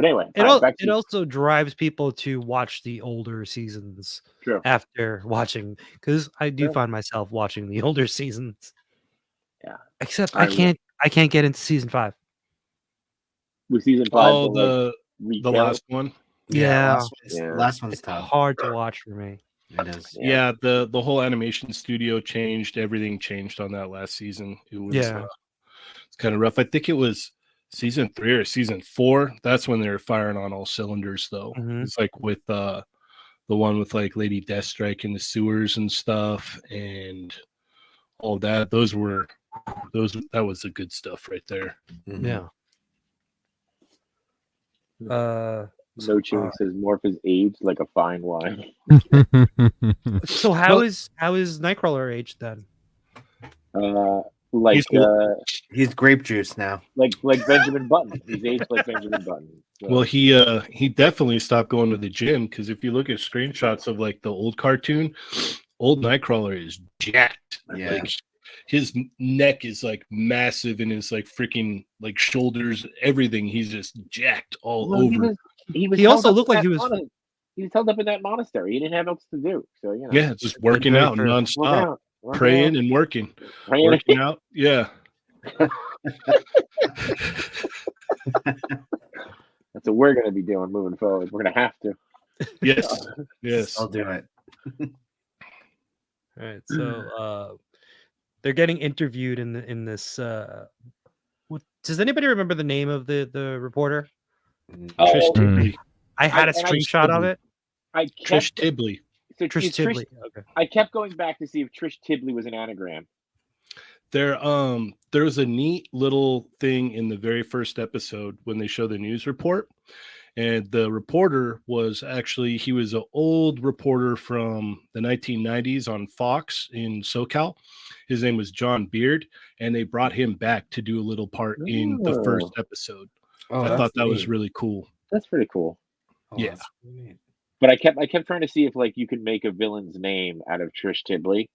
anyway, It, all right, back to it also drives people to watch the older seasons True. after watching, because I do Sure. find myself watching the older seasons. Yeah. Except I I can't get into season 5. with season 5. Oh, the the last one. Yeah. Last one's It's tough. hard to watch for me. It is. Yeah, the whole animation studio changed. Everything changed on that last season. It was Yeah. it's kind of rough. I think it was season 3 or season 4. That's when they were firing on all cylinders, though. Mhm. It's like with the one with like Lady Deathstrike in the sewers and stuff, and all that. That was the good stuff right there. Mhm. Yeah. No Tune says Morph is aged like a fine wine. So how is Nightcrawler aged then? Like He's grape juice now. like Benjamin Button. He's aged like Benjamin Button. So, Well, he definitely stopped going to the gym, because if you look at screenshots of like the old cartoon, old Nightcrawler is jacked. Yeah. Like his neck is like massive, and his like freaking like shoulders, everything. He's just jacked all well, over. he He held also up looked in like that he was- he was held up in that monastery. He didn't have else to do. So you know. Yeah, just working very out true. Working nonstop, out, working praying out, and working, praying. working out. Yeah. That's what we're gonna be doing moving forward. We're gonna have to. Yes. Yes. I'll do it. All right. So they're getting interviewed in this does anybody remember the name of the reporter? Trish Oh, Tibley. I had a and I- screenshot of it. I Trish kept Tibley. so Trish is Tibley. Okay. I kept going back to see if Trish Tibley was an anagram. There was a neat little thing in the very first episode when they show the news report, and the reporter was actually, he was an old reporter from the 1990s on Fox in SoCal. His name was John Beard, and they brought him back to do a little part in the first Oh. episode. Oh, I that's thought that was neat. really cool. That's pretty cool. Oh, Yeah. that's really neat. But I kept trying to see if like you could make a villain's name out of Trish Tibley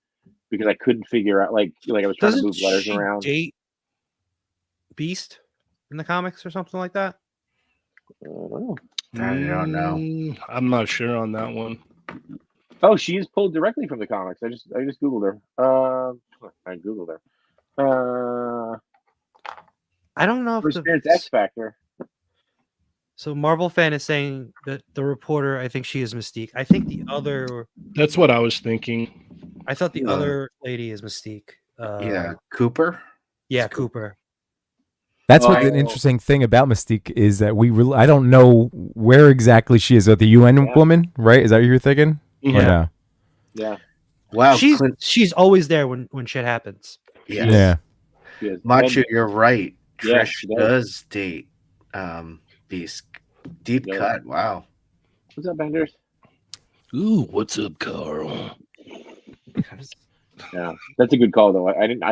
because I couldn't figure out like I was trying to Doesn't move letters she around. date Beast in the comics or something like that? I don't know. I don't know. I'm not sure on that one. Oh, she is pulled directly from the comics. I just googled her. I googled her. I don't know if First appearance X Factor. So Marvel Fan is saying that the reporter, I think she is Mystique. I think the other, That's what I was thinking. I thought the Yeah. other lady is Mystique. Yeah, Cooper. Yeah, Cooper. That's what an Oh. interesting thing about Mystique is that I don't know where exactly she is. The UN Yeah. woman, right? Is that what you're thinking? Or Yeah. no? Yeah. Wow, She's always there when shit happens. yeah. Yeah. She is. Machu, you're right. Yeah, Trish she does. does date Beast. Deep Yeah. cut. Wow. What's up, Benders? Ooh, what's up, Carl? Yeah, that's a good call though. I didn't.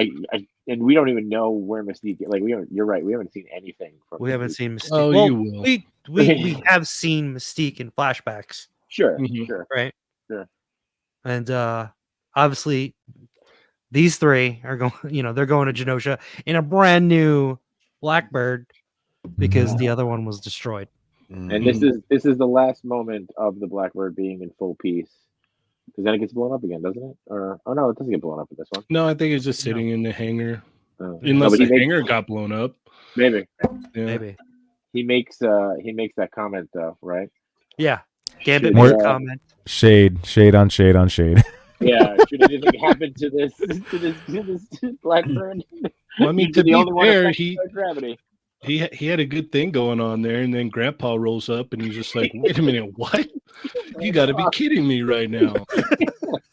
And we don't even know where Mystique. Like we haven't. You're right. We haven't seen anything from. We haven't Mystique. seen Mystique. Oh, well, you will. we have seen Mystique in flashbacks, Sure, Mhm. sure. right? Sure. And obviously, these three are going. They're going to Genosha in a brand new Blackbird because the other one was destroyed. And this is the last moment of the Blackbird being in full peace. Because then it gets blown up again, doesn't it? Or oh no, it doesn't get blown up in this one. No, I think it's just sitting in the hangar. No, Unless but the he makes- hangar got blown up. maybe Yeah. Maybe. he makes that comment though, right? Yeah. Gambit Should, made a uh, comment. Shade on shade on shade. Yeah. Should anything happen to this Blackbird? Well, I mean, You'd to be be the only one fair, affected by gravity. he had a good thing going on there, and then Grandpa rolls up, and he's just like, "Wait a minute, what? You got to be kidding me right now!"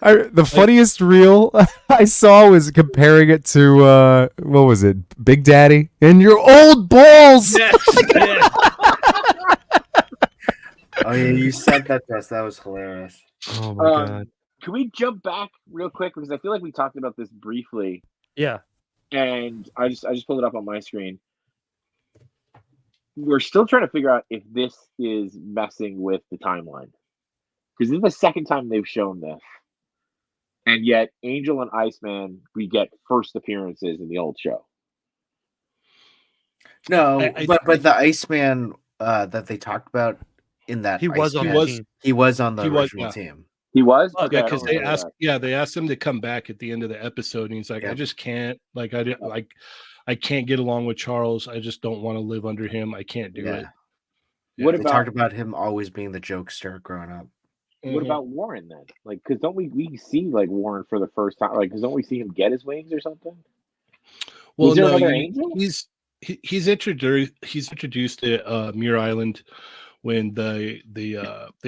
The funniest reel I saw was comparing it to what was it, Big Daddy and your old balls. Oh yeah, you sent that to us. That was hilarious. Oh my god. Can we jump back real quick because I feel like we talked about this briefly, Yeah. and I just pulled it up on my screen. We're still trying to figure out if this is messing with the timeline because this is the second time they've shown this, and yet Angel and Iceman we get first appearances in the old show. No, I but the Iceman that they talked about in that He was on Iceman, the was- team. he was on the He was, original yeah. team. He was Oh, okay. Yeah, I because don't they remember asked. that. Yeah, they asked him to come back at the end of the episode, and he's like, Yeah. "I just can't. Like, I didn't like. I can't get along with Charles. I just don't want to live under him. I can't do it." What They about talked about him always being the jokester growing up. what Mhm. about Warren then? Like, because don't we see like Warren for the first time? Like, because don't we see him get his wings or something? Well, Was there no, another angel? he's introduced to Muir Island when they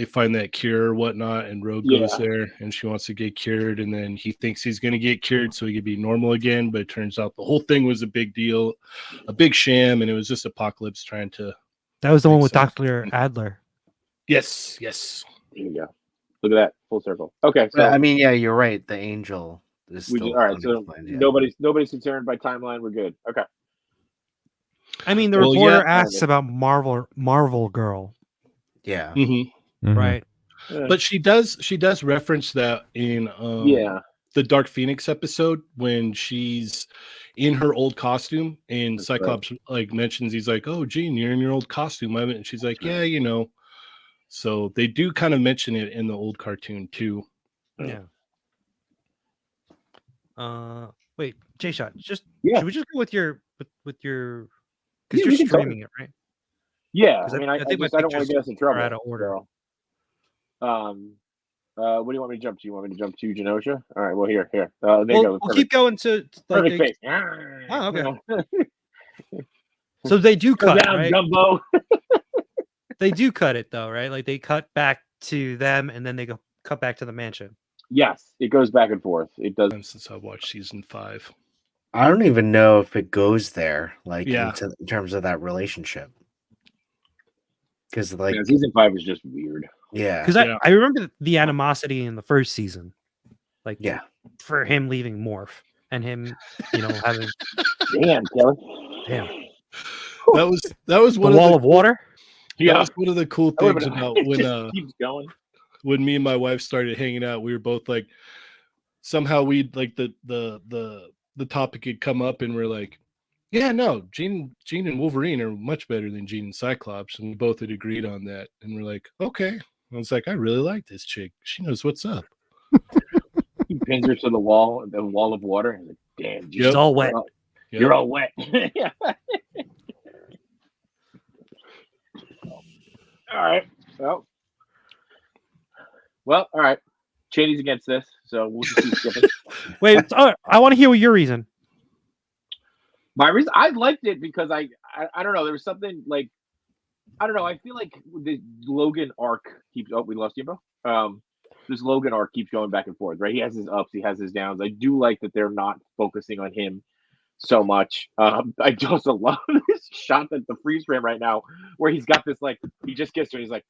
find that cure or whatnot, and Rogue goes Yeah. there, and she wants to get cured, and then he thinks he's going to get cured so he could be normal again, but it turns out the whole thing was a big deal, a big sham, and it was just Apocalypse trying to. That was the one Makes with sense. Dr. Adler. Yes. There you go. Look at that full circle. Okay, so But, I mean, yeah, you're right. The angel is we still just, all right. So unexplained, yeah. nobody's concerned by timeline. We're good. Okay. I mean, the Well, reporter yeah, asks about Marvel Girl, Yeah. Mhm. Mhm. right? But she does reference that in Yeah. the Dark Phoenix episode when she's in her old costume and That's right. Cyclops like mentions, he's like, "Oh, Jean, you're in your old costume." And she's like, "Yeah, you know." So they do kind of mention it in the old cartoon too. Yeah. Wait, J Shot, Yeah. should we just go with your with your Yeah, because we you're can talk. streaming it, right? Yeah. 'Cause I I- mean, I I think my don't want to pictures get us in are trouble. out of order. So, what do you want me to jump to? You want me to jump to Genosha? All right. Well, here. There you go. We'll Perfect, keep going to like perfect they, face. Oh, okay. Yeah. so they do Go cut, down, right? Dumbo. They do cut it though, right? Like they cut back to them and then they go cut back to the mansion. Yes, it goes back and forth. It does. Since I watched season 5. I don't even know if it goes there, like Yeah. in terms of that relationship. Because like, Yeah, season 5 is just weird. yeah, Because Yeah. I remember the animosity in the first season, like yeah. for him leaving Morph and him, having Damn, Kelly. damn That was the one wall of of water. that was one of the cool That would've things been- about it when just keeps going. when me and my wife started hanging out. We were both like, somehow we'd like the topic had come up, and we're like, yeah, no, Jean and Wolverine are much better than Jean and Cyclops, and we both had agreed on that. And we're like, okay. I was like, I really like this chick. She knows what's up. He pins her to the wall of water. And like, damn, Yep. It's all wet. You're all wet. All right. Well, all right. Cheney's against this, so we'll just keep skipping. Wait, I want to hear your reason. My reason, I liked it because I don't know. There was something like, I don't know. I feel like the Logan arc keeps. Oh, we lost you, bro. This Logan arc keeps going back and forth, right? He has his ups, he has his downs. I do like that they're not focusing on him so much. I also love this shot that the freeze frame right now, where he's got this like he just gets to it. He's like,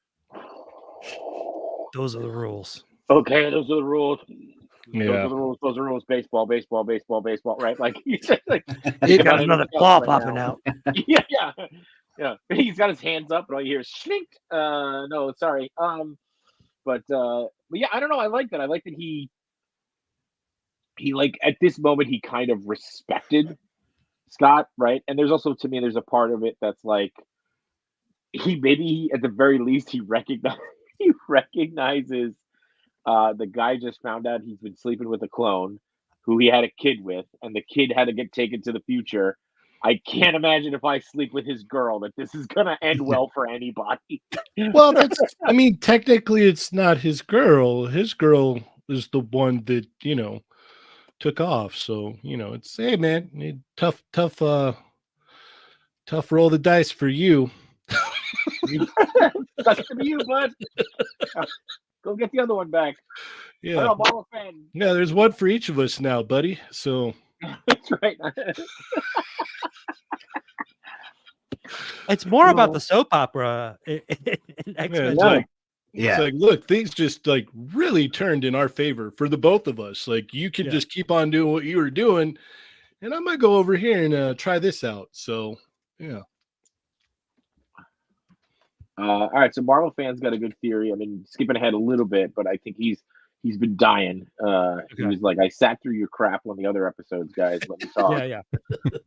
Those are the rules. Okay, those are the rules. Those Yeah. are the rules. Those are rules. Baseball, baseball, baseball, baseball. Right? Like, like He think got about another anything else claw right popping now. out. Yeah. He's got his hands up, and all you hear is slink. No, sorry. But yeah, I don't know. I like that. I like that he like at this moment he kind of respected Scott, right? And there's also to me there's a part of it that's like he at the very least he recognizes the guy just found out he's been sleeping with a clone who he had a kid with, and the kid had to get taken to the future. I can't imagine if I sleep with his girl that this is gonna end well for anybody. Well, I mean, technically, it's not his girl. His girl is the one that took off. So it's hey, man, tough roll the dice for you. Sucks to be you, bud. Go get the other one back. Yeah, I'm a Marvel fan. yeah. There's one for each of us now, buddy. So That's right. It's more about the soap opera in X-Men. it's like, Yeah. it's like, look, things just like really turned in our favor for the both of us. Like you could just keep on doing what you were doing, and I'm gonna go over here and try this out. So yeah. All right, so Marvel fans got a good theory. I mean, skipping ahead a little bit, but I think he's been dying. He was like, I sat through your crap on the other episodes, guys. Let me talk. Yeah.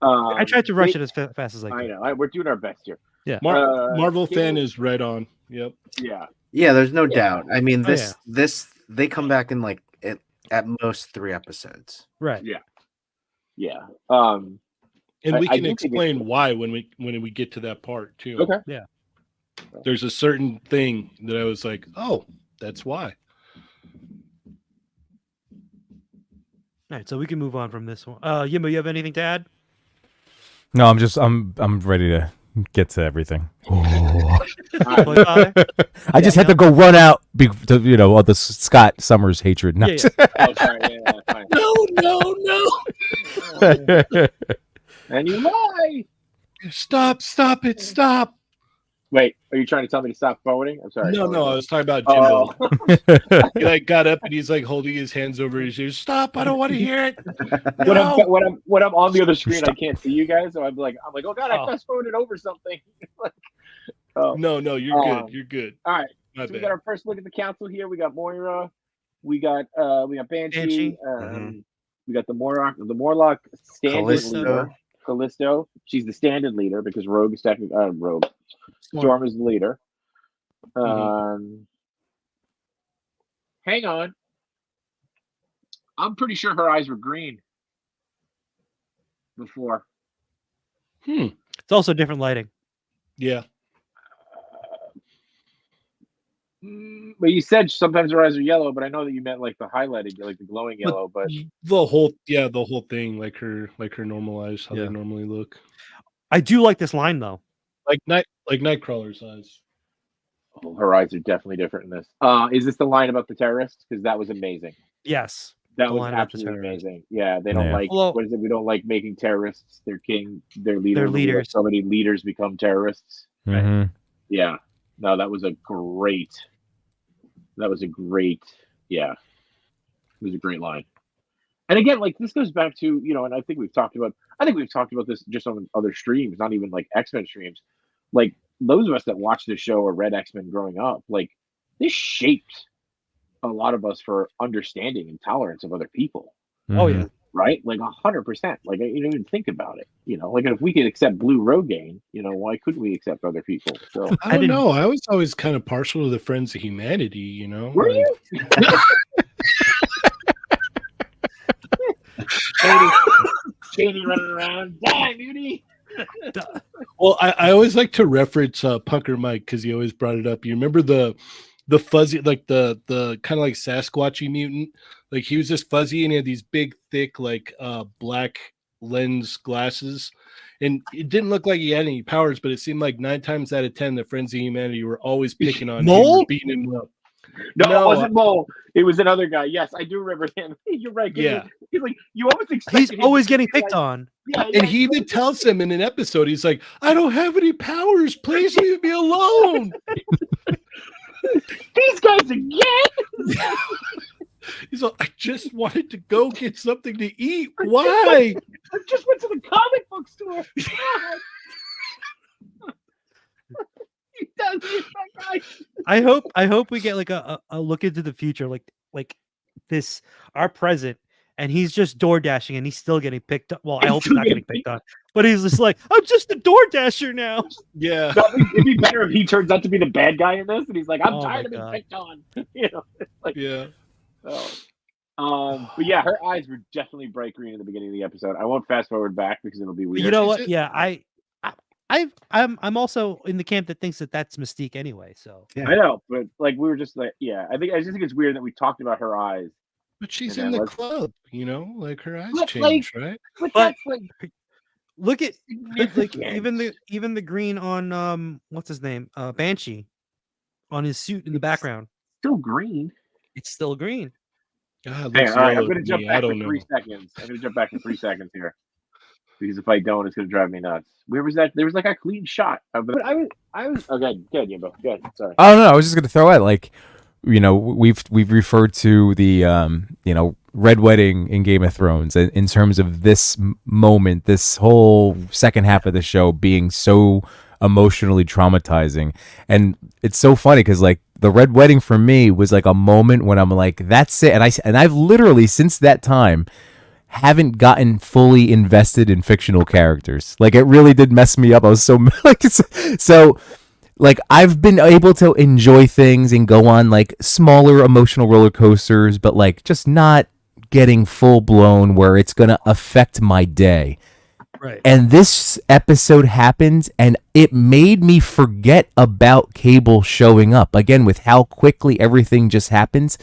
I tried to rush it as fast as I could. I know. We're doing our best here. Yeah. Marvel King- fan is right on. Yep. Yeah. Yeah, there's no doubt. I mean, Oh, this they come back in like at most 3 episodes. Right. Yeah. And we I can do think explain why when we get to that part too. Okay. Yeah. There's a certain thing that I was like, oh, that's why. All right, so we can move on from this one. Yimbo, you have anything to add? No, I'm ready to get to everything. Holy Father? I just had to go run out to all the Scott Summers hatred. No. Yeah. Oh, sorry. Yeah, fine. No. And you lie. Stop it. Wait, are you trying to tell me to stop forwarding? I'm sorry. No, I was talking about Oh. Jimbo. He like got up and he's like holding his hands over his ears. Stop! I don't want to hear it. When I'm on the other screen, I can't see you guys, so I'm like, oh god, I Oh. fast forwarded over something. Oh. No, you're good. You're good. All right, My so we bad. got our first look at the council here. We got Moira, we got Banshee, Banshee. we got the Morlock standard Callisto. leader, Callisto. She's the standard leader because Rogue is technically Rogue. Storm is the leader. Hang on. I'm pretty sure her eyes were green before. It's also different lighting. Yeah. But you said sometimes her eyes are yellow, but I know that you meant like the highlighted, like the glowing yellow. But the whole thing, like her normal eyes, how Yeah. they normally look, I do like this line though. like Nightcrawler's eyes. her eyes are definitely different in this. Is this the line about the terrorists? Because that was amazing. Yes. That The was line about the absolutely terrorists. amazing. Yeah, they don't Yeah. like Well- what is it? We don't like making terrorists their king, their leader. Their We let leaders. So many leaders become terrorists. Mhm. Yeah. No, that was a great. Yeah. It was a great line. And again, like this goes back to, and I think we've talked about this just on other streams, not even like X-Men streams. Like those of us that watched this show or read X-Men growing up, like this shaped a lot of us for understanding and tolerance of other people. Oh Mhm. yeah. Right? Like 100%. Like you don't even think about it. Like if we could accept Blue Rogaine, why couldn't we accept other people? So I don't know. I was always kind of partial to the Friends of Humanity. were like- you? Shady running around. Die, Moody. Well, I always like to reference Punker Mike because he always brought it up. You remember the fuzzy, like the kind of like Sasquatchy mutant? Like he was just fuzzy and he had these big, thick, like black lens glasses. And it didn't look like he had any powers, but it seemed like 9 times out of 10, the Friends of Humanity were always picking on him, Mole? or beating him up. No, No, it wasn't Mole. It was another guy. Yes, I do remember him. You're right. Yeah. He's like, you always expect He's always getting picked on. Yeah, And he even tells him in an episode, he's like, I don't have any powers. Please leave me alone. These guys again. He's like, I just wanted to go get something to eat. Why? I just went to the comic book store. He does this, that guy. I hope we get like a look into the future, like this our present, and he's just door dashing and he's still getting picked up. Well, I hope he's not getting picked on, but he's just like, I'm just a door dasher now. Yeah. It'd be better if he turns out to be the bad guy in this, and he's like, I'm Oh tired of my being God. picked on. You know, it's like, Yeah. but yeah, her eyes were definitely bright green in the beginning of the episode. I won't fast forward back because it'll be weird. You know Is what? it- Yeah, I'm also in the camp that thinks that that's Mystique anyway. So I know, but like we were just like, yeah, I just think it's weird that we talked about her eyes. But she's And in then the let's- club, you know, like her eyes But, change, right? But But- that's like look at like significant. even the green on what's his name Banshee on his suit in the background. still green. It's still green. God, Hey, looks all right, I'm yellow gonna to jump me. back I for don't know. 3 seconds. I'm gonna jump back for 3 seconds here because if I don't, it's gonna drive me nuts. Where was that? There was like a clean shot of it. But I was. Okay, good, Yimbo. Good. Sorry. Oh no, I was just gonna throw out like, you know, we've referred to the you know, Red Wedding in Game of Thrones in terms of this moment, this whole second half of the show being so emotionally traumatizing, and it's so funny because like the Red Wedding for me was like a moment when I'm like, that's it, and I've literally since that time haven't gotten fully invested in fictional characters. Like it really did mess me up. I was so like so like I've been able to enjoy things and go on like smaller emotional roller coasters, but like just not getting full blown where it's going to affect my day. Right. And this episode happened and it made me forget about Cable showing up again with how quickly everything just happens.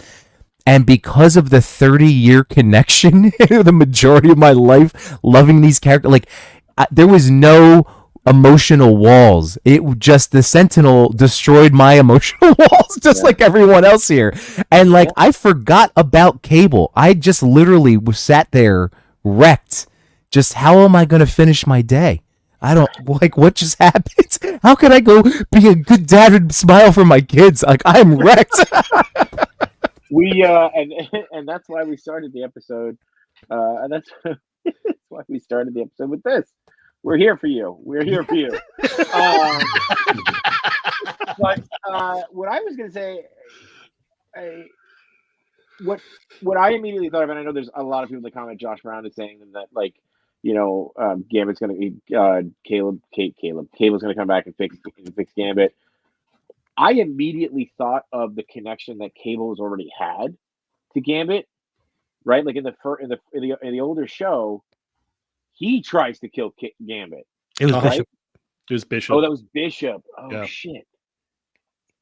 And because of the 30-year connection, the majority of my life loving these characters, like there was no emotional walls. It just the Sentinel destroyed my emotional walls, just like everyone else here. And like I forgot about Cable. I just literally was sat there wrecked. Just how am I going to finish my day? I don't like what just happened. How can I go be a good dad and smile for my kids? Like I'm wrecked. We and that's why we started the episode. And that's why we started the episode with this. We're here for you. We're here for you. But what I was gonna say, what I immediately thought of, and I know there's a lot of people that comment. Josh Brown is saying that like, you know, Gambit's gonna be Cable's gonna come back and fix Gambit. I immediately thought of the connection that Cable has already had to Gambit, right? Like in the older show, he tries to kill Gambit. It was Oh, Bishop. It was Bishop. Oh, that was Bishop. Oh Yeah. shit.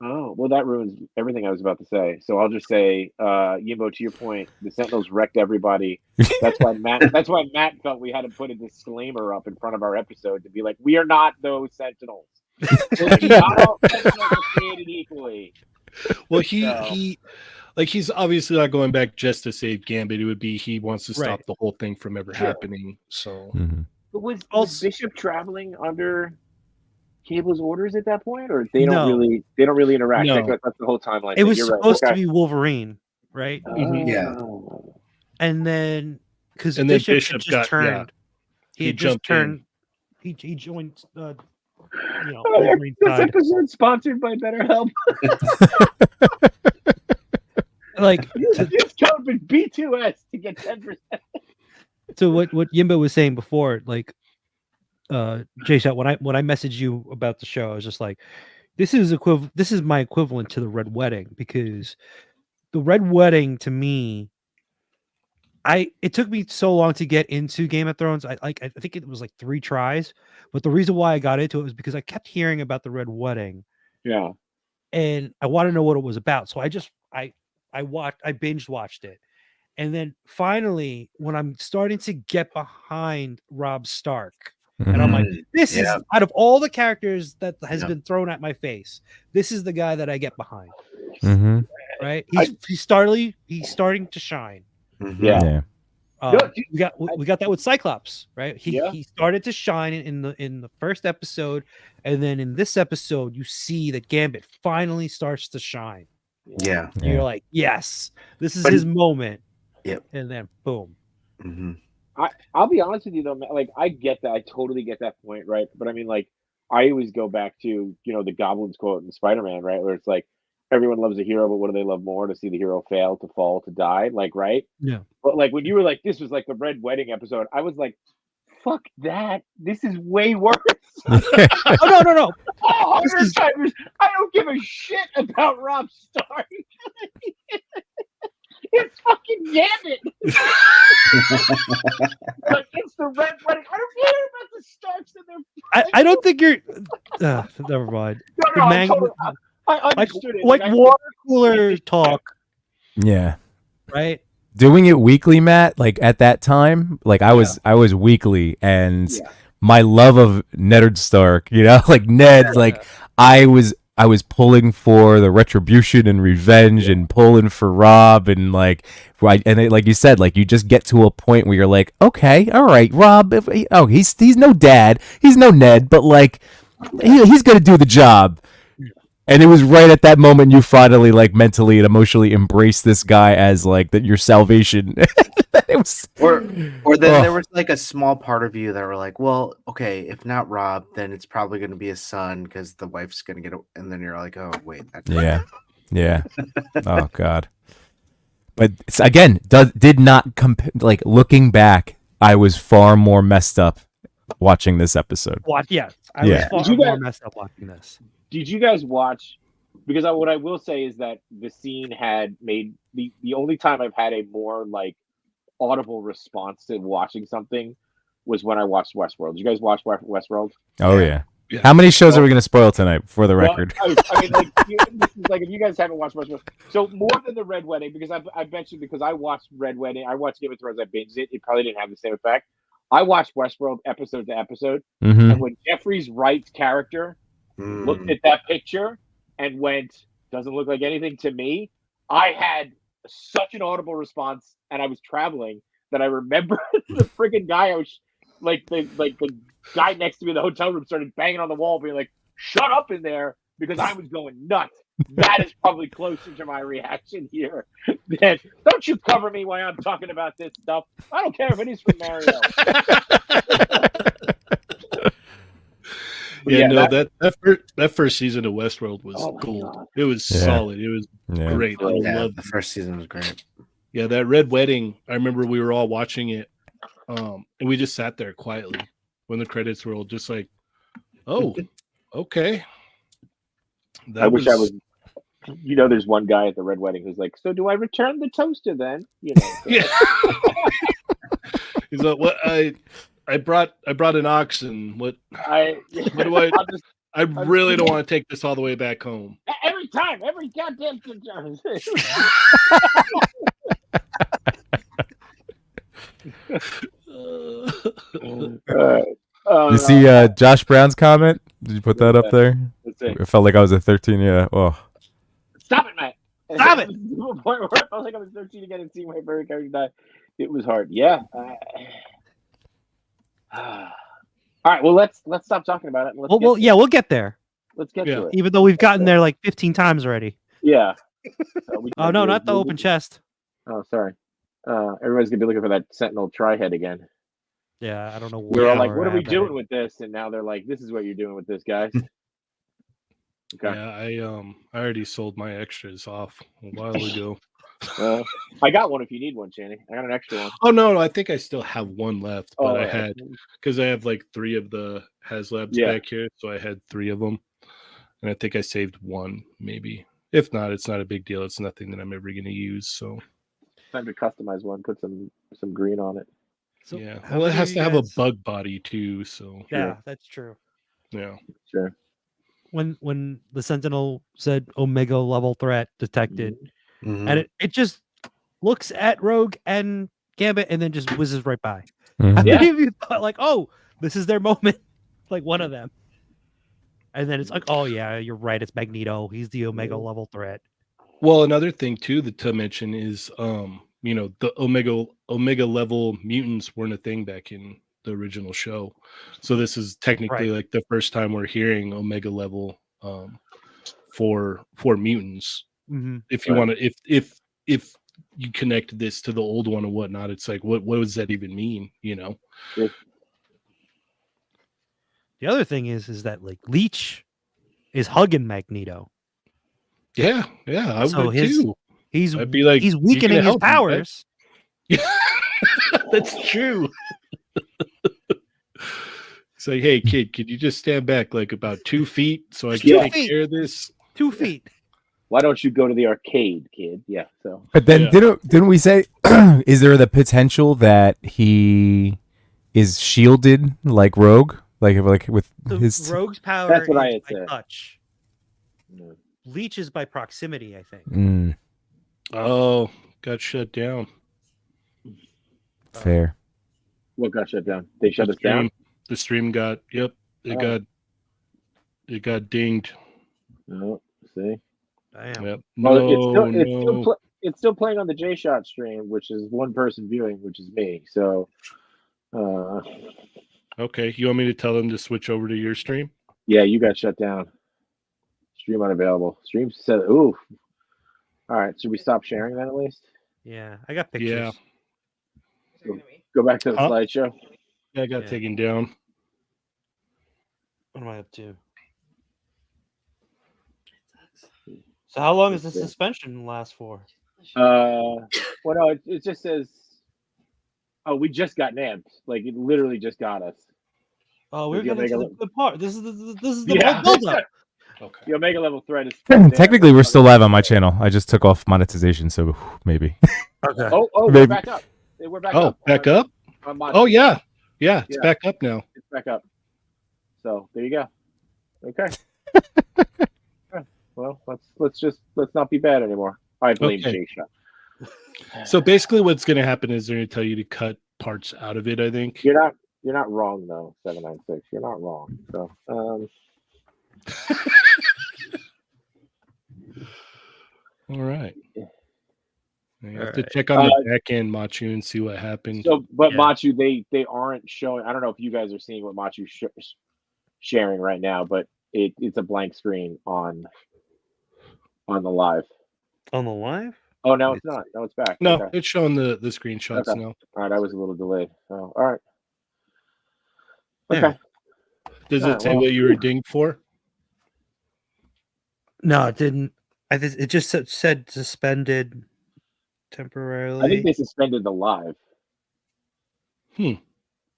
Oh well, that ruins everything I was about to say. So I'll just say, Yimbo, to your point, the Sentinels wrecked everybody. That's why Matt felt we had to put a disclaimer up in front of our episode to be like, we are not those Sentinels. Not all Sentinels are created equally. Well, So- he's obviously not going back just to save Gambit. It would be he wants to stop Right. the whole thing from ever Sure. happening. So Mhm. But was Also- Bishop traveling under Cable's orders at that point, or they don't No. really interact? No. That's the whole timeline. It was You're right. supposed to Okay. be Wolverine, right? Mhm. Yeah. Oh. And then because And then Bishop, had Bishop just got- turned, yeah. he He had just jumped in. turned. He joined. You know, Oh, Wolverine this side. episode sponsored by BetterHelp. Like Use code B2S to get 10%. so what Yimbo was saying before, like J-Shot, when I messaged you about the show, I was just like, this is my equivalent to the Red Wedding, because the Red Wedding to me, it took me so long to get into Game of Thrones. I think it was like 3 tries, but the reason why I got into it was because I kept hearing about the Red Wedding Yeah. and I want to know what it was about. So I binge watched it. And then finally, when I'm starting to get behind Rob Stark, and I'm like, this is Yeah. out of all the characters that has Yeah. been thrown at my face, this is the guy that I get behind. Mhm. Right? He's starting to shine. Mhm. Yeah. Yeah. dude, we got that with Cyclops, right? Yeah. He started to shine in the first episode, and then in this episode, you see that Gambit finally starts to shine. Yeah. And you're like, yes, this is But his moment. Yep. And then boom. hmm I'll be honest with you though, man, like I get that, I totally get that point, right? But I mean, like, I always go back to the Goblin's quote in Spider-Man, right, where it's like, everyone loves a hero, but what do they love more? To see the hero fail, to fall, to die, like, right? Yeah. But like when you were like, this was like the Red Wedding episode, I was like, fuck that, this is way worse. Oh no. 100 times. I don't give a shit about Rob Stark. It's fucking Gambit. Like, it's the Red Wedding. I don't care about the Starks and their. I don't think you're. Never mind. No, The man- I Like understood it. like I- water cooler talk, Yeah. right? Doing it weekly, Matt, like at that time, like I was weekly, and Yeah. my love of Ned Stark, like Ned, like I was pulling for the retribution and revenge and pulling for Rob and like right, and like you said, like you just get to a point where you're like, okay, all right, Rob, he's no dad, he's no Ned, but like he's gonna do the job. And it was right at that moment you finally like mentally and emotionally embrace this guy as like your salvation. It was Or then there was like a small part of you that were like, well, okay, if not Rob, then it's probably going to be his son because the wife's going to get. And then you're like, oh wait, that's yeah. Oh God. But again, did not like looking back, I was far more messed up watching this episode. Yeah. I Yeah. was Did you far more guys- messed up watching this. Did you guys watch? Because what I will say is that the scene had made the only time I've had a more like audible response to watching something was when I watched Westworld. Did you guys watch Westworld? Oh yeah. Yeah. How many shows are we going to spoil tonight for the record? Well, I mean, like, this is like if you guys haven't watched Westworld, so more than the Red Wedding, because I bet you because I watched Red Wedding, I watched Game of Thrones, I binged it. It probably didn't have the same effect. I watched Westworld episode to episode, Mhm. and when Jeffrey's Wright's character looked at that picture and went, "Doesn't look like anything to me," I had such an audible response, and I was traveling that I remember the friggin' guy I was like the guy next to me in the hotel room started banging on the wall, being like, "Shut up in there," because I was going nuts. That is probably closer to my reaction here. Than, don't you cover me while I'm talking about this stuff. I don't care if it is from Mario. Yeah, Yeah, no, that first season of Westworld was Oh my gold. God. It was Yeah. solid. It was Yeah. great. I Yeah, loved the first season was great. Yeah, that Red Wedding. I remember we were all watching it, and we just sat there quietly when the credits rolled, just like, "Oh, okay." I wish I was. There's one guy at the Red Wedding who's like, "So do I return the toaster then?" Yeah. He's like, "What? I brought an oxen. What do I? I'll just- I really don't want to take this all the way back home." every goddamn time. You see Josh Brown's comment? Did you put that up there? That's it. It felt like I was at 13. Yeah. Oh. Stop it, Matt. Stop it! To a point where I felt like I was 13 again and seeing my favorite character die. It was hard. Yeah. All right. Well, let's stop talking about it. And We'll get there. let's get Yeah. to it. Even though we've gotten there like 15 times already. Yeah. Oh no, not the open chest. Oh, sorry. Everybody's gonna be looking for that Sentinel tri-head again. Yeah, I don't know. We're all where like, we're "What are we at, but- doing with this?" And now they're like, "This is what you're doing with this, guys." Okay. Yeah, I already sold my extras off a while ago. I got one if you need one, Channing. I got an extra one. Oh no, I think I still have one left, but I yeah. had because I have like 3 of the HasLabs Yeah. back here, so I had 3 of them, and I think I saved one, maybe. If not, it's not a big deal. It's nothing that I'm ever going to use. So Time to customize one. Put some green on it. So yeah, how well, it many has of to you have a guys- bug body too. So Yeah, that's true. yeah, Sure. When the Sentinel said Omega level threat detected, Mhm. and it just looks at Rogue and Gambit and then just whizzes right by. Mhm. How Yeah. many of you thought like, oh, this is their moment? Like one of them. And then it's like, oh yeah, you're right. It's Magneto. He's the Omega level threat. Well, another thing too that to mention is, the Omega level mutants weren't a thing back in the original show. So this is technically Right. like the first time we're hearing Omega level for mutants. Mhm. If you Right. want to, if you connect this to the old one and whatnot, it's like, what does that even mean? The other thing is that like Leech is hugging Magneto. Yeah, I So would his- too. He's I'd be like, he's "You weakening gonna his help me, right?" powers. That's true. It's like, hey kid, could you just stand back like about 2 feet so I can 2 take feet. care of this? 2 feet. Why don't you go to the arcade, kid? Yeah. So But then Yeah. didn't we say is there the potential that he is shielded like Rogue, like with The his? Rogue's power That's what I is had by said. touch. no. Leech is by proximity, I think. Mm, Oh, got shut down. fair. What got shut down? They shut The us down. The stream got it Oh. got dinged. No. See. Damn. Yep. Well, No. it's still playing on the J Shot stream, which is one person viewing, which is me. So, Okay, you want me to tell them to switch over to your stream? yeah, you got shut down. Stream unavailable. Stream said, "Ooh." All right, should we stop sharing then at least? Yeah, I got pictures. Yeah. Go back to the Huh? slideshow. Yeah, I got Yeah. taken down. What am I up to? So how long does the suspension last for? Well, no, it just says, "Oh, we just got nabbed." Like it literally just got us. Oh, we're Did you getting to make the a- good part. This is the Yeah. build up. Okay. The Omega level threat is Technically, we're still live on my channel. I just took off monetization, so maybe. Okay. Oh, we're Maybe. back up. We're back Oh, up. back up? On my- Oh yeah. Yeah, it's Yeah. back up now. It's back up. So there you go. Okay. Yeah, well, let's not be bad anymore. I blame Okay. J Shot. So basically what's gonna happen is they're gonna tell you to cut parts out of it, I think. You're not wrong though, 796. You're not wrong. So All right. You have All to right. check on the back end, Machu, and see what happened. but Yeah. Machu, they aren't showing. I don't know if you guys are seeing what Machu's sharing right now, but it's a blank screen on the live. On the live? Oh, no, it's not. No, it's back. No, Okay. it's showing the screenshots Okay. now. All right, I was a little delayed. So, all right. Yeah. Okay. Does Yeah, it say well- what you were dinged for? No, it didn't. It just said suspended temporarily. I think they suspended the live. Hmm.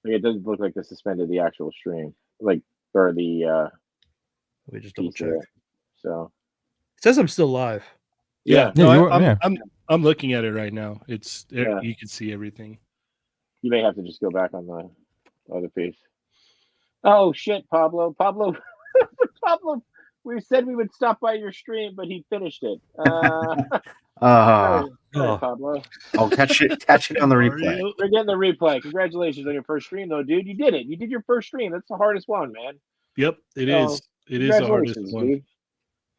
Like, it doesn't look like they suspended the actual stream, like or the Let me just double piece check. there. So It says I'm still live. yeah, Yeah, No, you are- I'm, yeah. I'm looking at it right now. It's Yeah. you can see everything. you may have to just go back on the other piece. Oh shit, Pablo! Pablo! We said we would stop by your stream, but he finished it. Sorry, Oh. Pablo. I'll catch it on the replay. We're getting the replay. Congratulations on your first stream, though, dude. You did it. You did your first stream. That's the hardest one, man. Yep, it Oh, is. It is the hardest Congratulations, one. dude.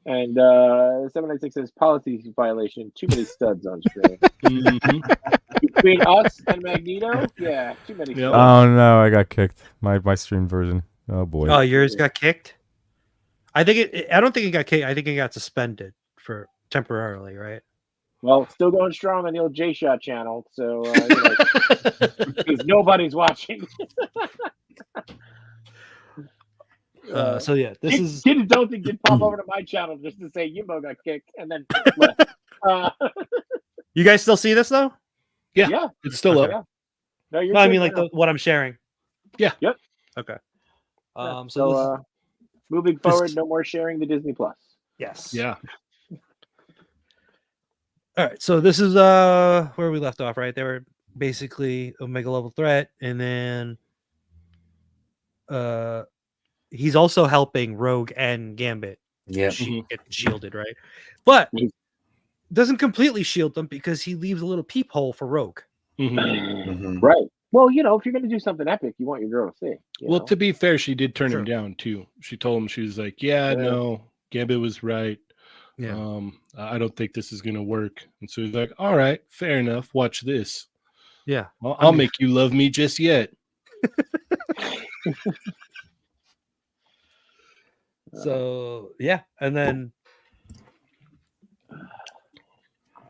And 796 says policy violation. Too many studs on stream. Mhm. Between us and Magneto, yeah, too many. Yep. studs. Oh no, I got kicked. My stream version. Oh boy. Oh, yours got kicked? I think I don't think it got kicked. I think it got suspended for temporarily, right? Well, still going strong on the old J Shot channel, so because nobody's watching. So yeah, this is Kids don't think did pop over to my channel just to say Yimbo got kicked and then left. you guys still see this though? Yeah. It's still Okay. up. No, you're No, I good mean like now. what I'm sharing. Yeah. Yep. Okay. Yeah. So this, Moving forward, no more sharing the Disney Plus. yes. Yeah. All right. So this is where we left off, right? They were basically Omega level threat, and then he's also helping Rogue and Gambit Yeah. get shielded, right? But Mhm. doesn't completely shield them because he leaves a little peephole for Rogue. Mhm. Mhm. Right. Well, if you're going to do something epic, you want your girl to see. Well, to be fair, she did turn Sure. him down too. She told him, she was like, "Yeah, Yeah. no, Gambit was right. Yeah. I don't think this is gonna work. And so he's like, all right, fair enough. Watch this. Yeah. I'll make you love me just yet. So yeah, and then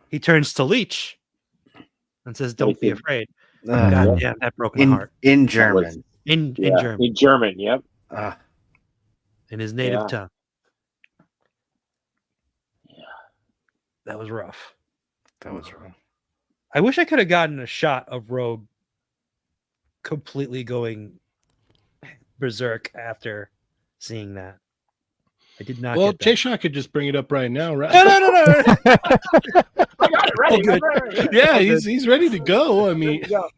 he turns to Leech and says, "Don't be afraid." God damn, that broke my heart. In That German. was- In yeah, German, in German. Yep. Ah, in his native Yeah. tongue. That was rough. that was wrong. I wish I could have gotten a shot of Rogue completely going berserk after seeing that. I did not Well, get that. Jay Sean could just bring it up right now, right? No. I got it ready. good. Right. Yeah, he's ready to go. I mean, There you go.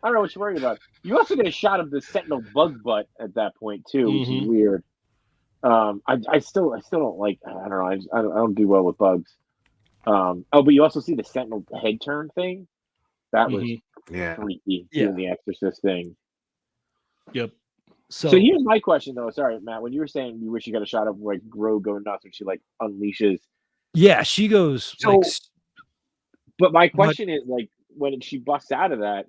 I don't know what you're worried about. You also get a shot of the Sentinel bug butt at that point too, which is weird. I still don't like. I don't know. I don't do well with bugs. But you also see the Sentinel head turn thing. That was Yeah. freaky. Yeah. Doing the Exorcist thing. yep. So, So here's my question though. Sorry, Matt. When you were saying you wish you got a shot of like Rogue going nuts when she like unleashes. yeah, she goes So- like But my question is like when she busts out of that,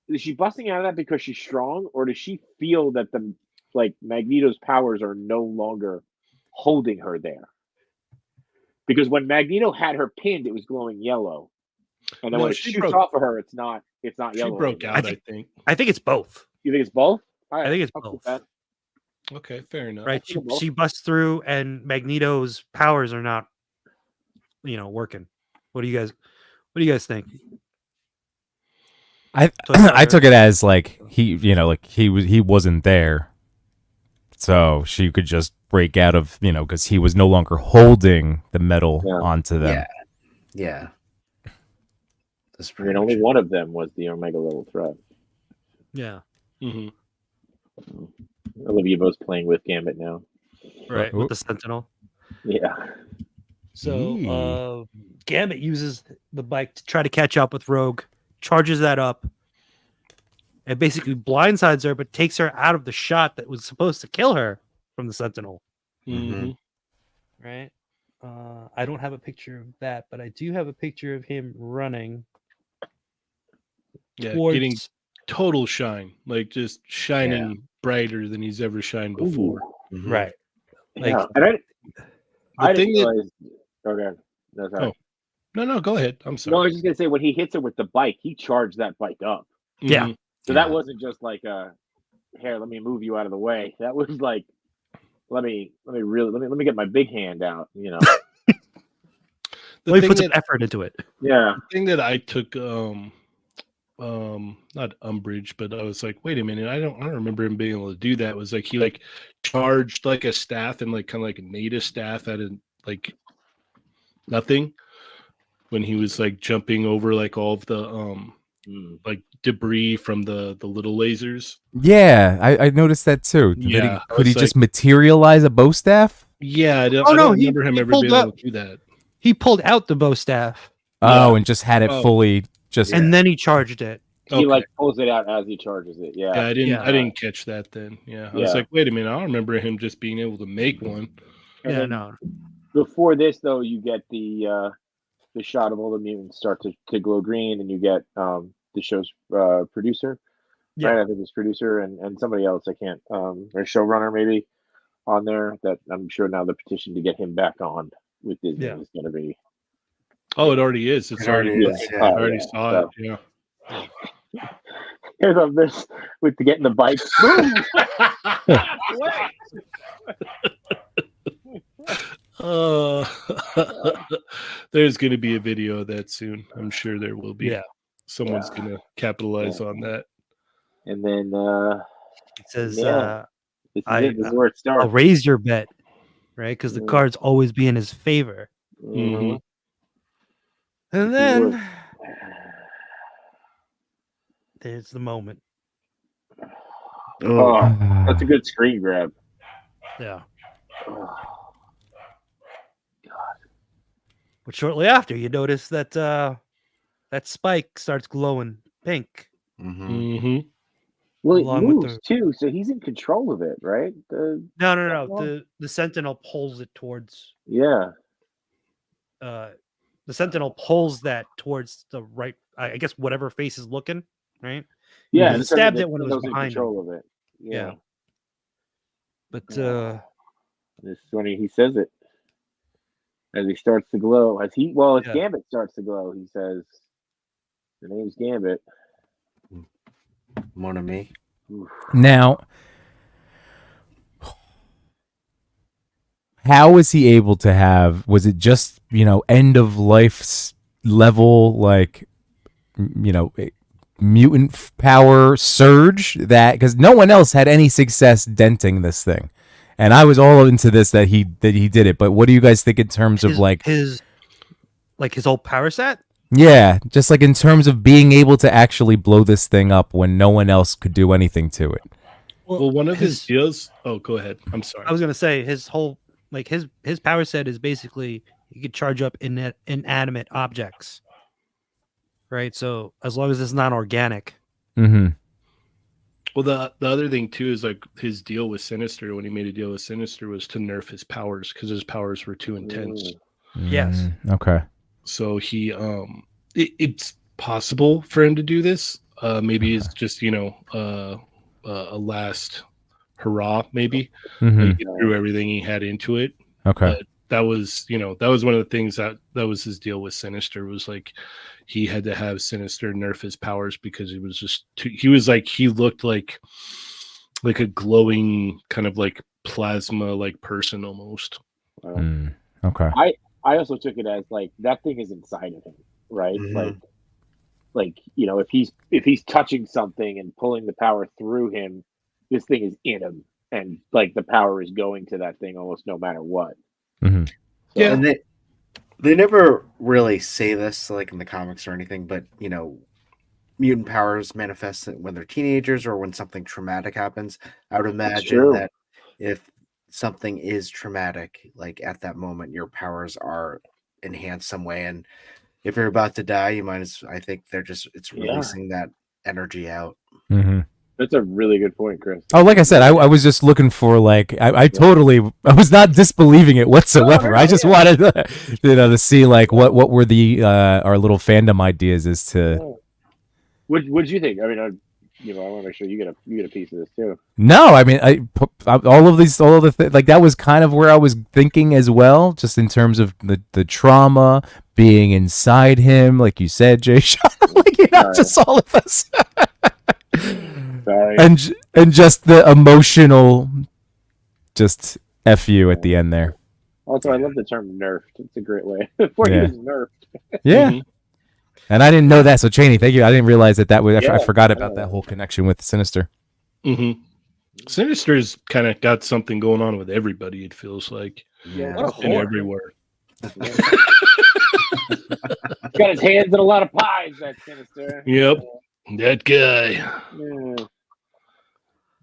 is she busting out of that because she's strong, or does she feel that the like Magneto's powers are no longer holding her there? Because when Magneto had her pinned, it was glowing yellow, and then No, when it she shoots broke- off of her, it's not yellow. She broke anymore. out, I think. I think it's both. You think it's both? All I right, think it's I'll keep both. that. Okay, fair enough. Right? I'll keep both. She busts through, and Magneto's powers are not, working. What do you guys think? I So it's I took it as like he wasn't there, so she could just break out of because he was no longer holding the metal Yeah. onto them. Yeah. Yeah. That's I pretty mean, only much one of them was the Omega level threat. Yeah. hmm Olivia Bo's playing with Gambit now. Right. Ooh. With the Sentinel. Yeah. So Gambit uses the bike to try to catch up with Rogue, charges that up, and basically blindsides her, but takes her out of the shot that was supposed to kill her from the Sentinel. hmm Right. I don't have a picture of that, but I do have a picture of him running Yeah, towards. getting total shine, like just shining brighter than he's ever shined before. Mhm. Right. Like, Yeah. And I thing didn't that- realize. Okay. No, sorry. Oh, No, go ahead. I'm No, I sorry. was just gonna say when he hits her with the bike, he charged that bike up. Yeah. Mhm. So Yeah. that wasn't just like here, let me move you out of the way. That was like, let me get my big hand out. The let me thing put some that- effort into it. Yeah. thing that I took not umbrage, but I was like, wait a minute, I don't remember him being able to do that. Was like he like charged like a staff and like kind of like made a staff out of like nothing when he was like jumping over like all of the like debris from the little lasers. Yeah, I noticed that too. Yeah, I Could he was just materialize a bow staff? Yeah, I don't no, he- remember him he ever pulled being able up- to do that. He pulled out the bow staff Oh, Yeah. and just had it Oh. fully just. and then he charged it. He Okay. like pulls it out as he charges it. Yeah. Yeah, I didn't. Yeah. I didn't catch that then. Yeah, I was Yeah. like, wait a minute. I don't remember him just being able to make one. And Yeah, then no. Before this, though, you get the shot of all the mutants start to glow green, and you get the show's producer. Yeah. Right, I think it's producer and somebody else. I can't or showrunner maybe on there. That I'm sure now the petition to get him back on with Disney Yeah. is going to be. Oh, it already is. It's It already already. is, yeah. I already saw so- it. Yeah. Here's of this with the getting the bike. Boom! There's going to be a video of that soon. I'm sure there will be. Yeah. Someone's Yeah. going to capitalize on that. And then It says, Yeah. this is I- it. This is where it starts. I'll raise your bet, right? Because the Yeah. cards always be in his favor. Mhm. And This is where- then there's the moment. Oh, that's a good screen grab. Yeah. Oh, But shortly after, you notice that that spike starts glowing pink. Mhm. hmm well, it Along with moves too, so he's in control of it, right? No. Well- The Sentinel pulls it towards. Yeah. the Sentinel pulls that towards the right. I guess whatever face is looking right. Yeah, and it's something stabbed that it when it was Sentinel's in behind him. control of it. Yeah. But This is when he says it as he starts to glow. As Yeah. Gambit starts to glow, he says, "The name's Gambit." Mon ami. Now, how was he able to have? Was it just end of life level like mutant power surge that because no one else had any success denting this thing, and I was all into this that he did it. But what do you guys think in terms of his whole power set? Yeah, just like in terms of being able to actually blow this thing up when no one else could do anything to it. Well, one of his deals. Oh, go ahead. I'm sorry. I was gonna say his whole his power set is basically he could charge up inanimate objects, right? So as long as it's not organic. Mm-hmm. Well, the other thing too is like his deal with Sinister when he made a deal with Sinister was to nerf his powers because his powers were too intense. Yes. Okay. So he it's possible for him to do this. Maybe it's just a last hurrah. Maybe Mm-hmm. he threw everything he had into it. Okay. But that was one of the things that was his deal with Sinister was like he had to have Sinister nerf his powers because it was just he looked like a glowing kind of like plasma like person almost. Okay. I also took it as like that thing is inside of him, right? Mhm. Like if he's touching something and pulling the power through him, this thing is in him, and like the power is going to that thing almost no matter what. Mm-hmm. Yeah. And they never really say this like in the comics or anything, but mutant powers manifest when they're teenagers or when something traumatic happens. I would imagine true. that if something is traumatic, like at that moment, your powers are enhanced some way. And if you're about to die, I think it's releasing that energy out. Mm-hmm. That's a really good point, Chris. Oh, like I said, I was just looking for like I was not disbelieving it whatsoever. I just wanted to, to see like what were the our little fandom ideas as to. What'd you think? I mean, I want to make sure you get a piece of this too. No, I mean, all of the like that was kind of where I was thinking as well, just in terms of the trauma being inside him, like you said, Jay Sean, like just all of us. Sorry. And just the emotional, just F you at the end there. Also, I love the term nerfed. It's a great way. Before he was nerfed. Yeah. Mhm. And I didn't know that. So Cheney, thank you. I didn't realize that was. Yeah. I forgot about that whole connection with Sinister. Mm-hmm. Sinister's kind of got something going on with everybody. It feels like Yeah. What a and whore. everywhere. He's got his hands in a lot of pies, that Sinister. Yep, that guy. Yeah.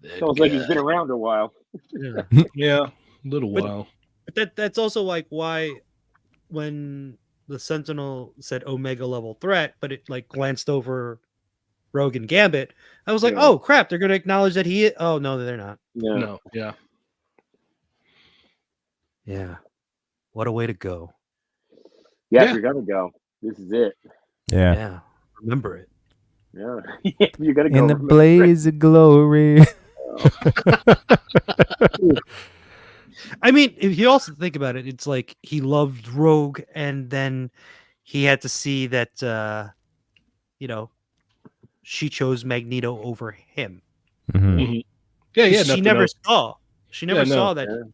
That Sounds like guy. he's been around a while. Yeah. Yeah, a little But- while. But that's also like why when the Sentinel said Omega level threat, but it like glanced over Rogue and Gambit, I was like, Yeah. oh crap, they're gonna acknowledge that he. Oh no, they're not. Yeah. No, yeah. Yeah. What a way to go. Yeah, Yeah. if you're gonna go, this is it. Yeah. Yeah. Remember it. Yeah. If you're gonna go. In the remember it. blaze of glory. I mean, if you also think about it, it's like he loved Rogue, and then he had to see that she chose Magneto over him. Mhm. Mhm. Yeah, yeah. she nothing never else. saw. She never Yeah, no. saw that.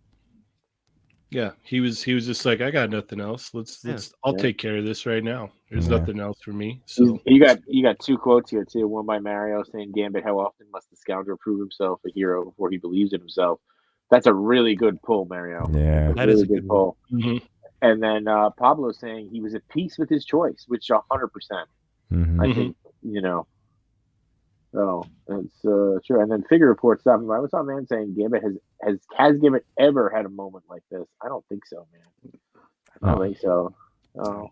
Yeah, he was just like, I got nothing else. I'll Yeah. take care of this right now. There's Yeah. nothing else for me. So You got two quotes here too. One by Mario saying, "Gambit, how often must the scoundrel prove himself a hero before he believes in himself?" That's a really good pull, Mario. Yeah. That is Really a good one. pull. Mhm. And then Pablo saying he was at peace with his choice, which 100%. Mhm. I Mhm. think Oh, that's true. And then Figure Report stopping by. What's up, man? Saying Gambit has Gambit ever had a moment like this? I don't think so, man. I don't No. think so. Oh.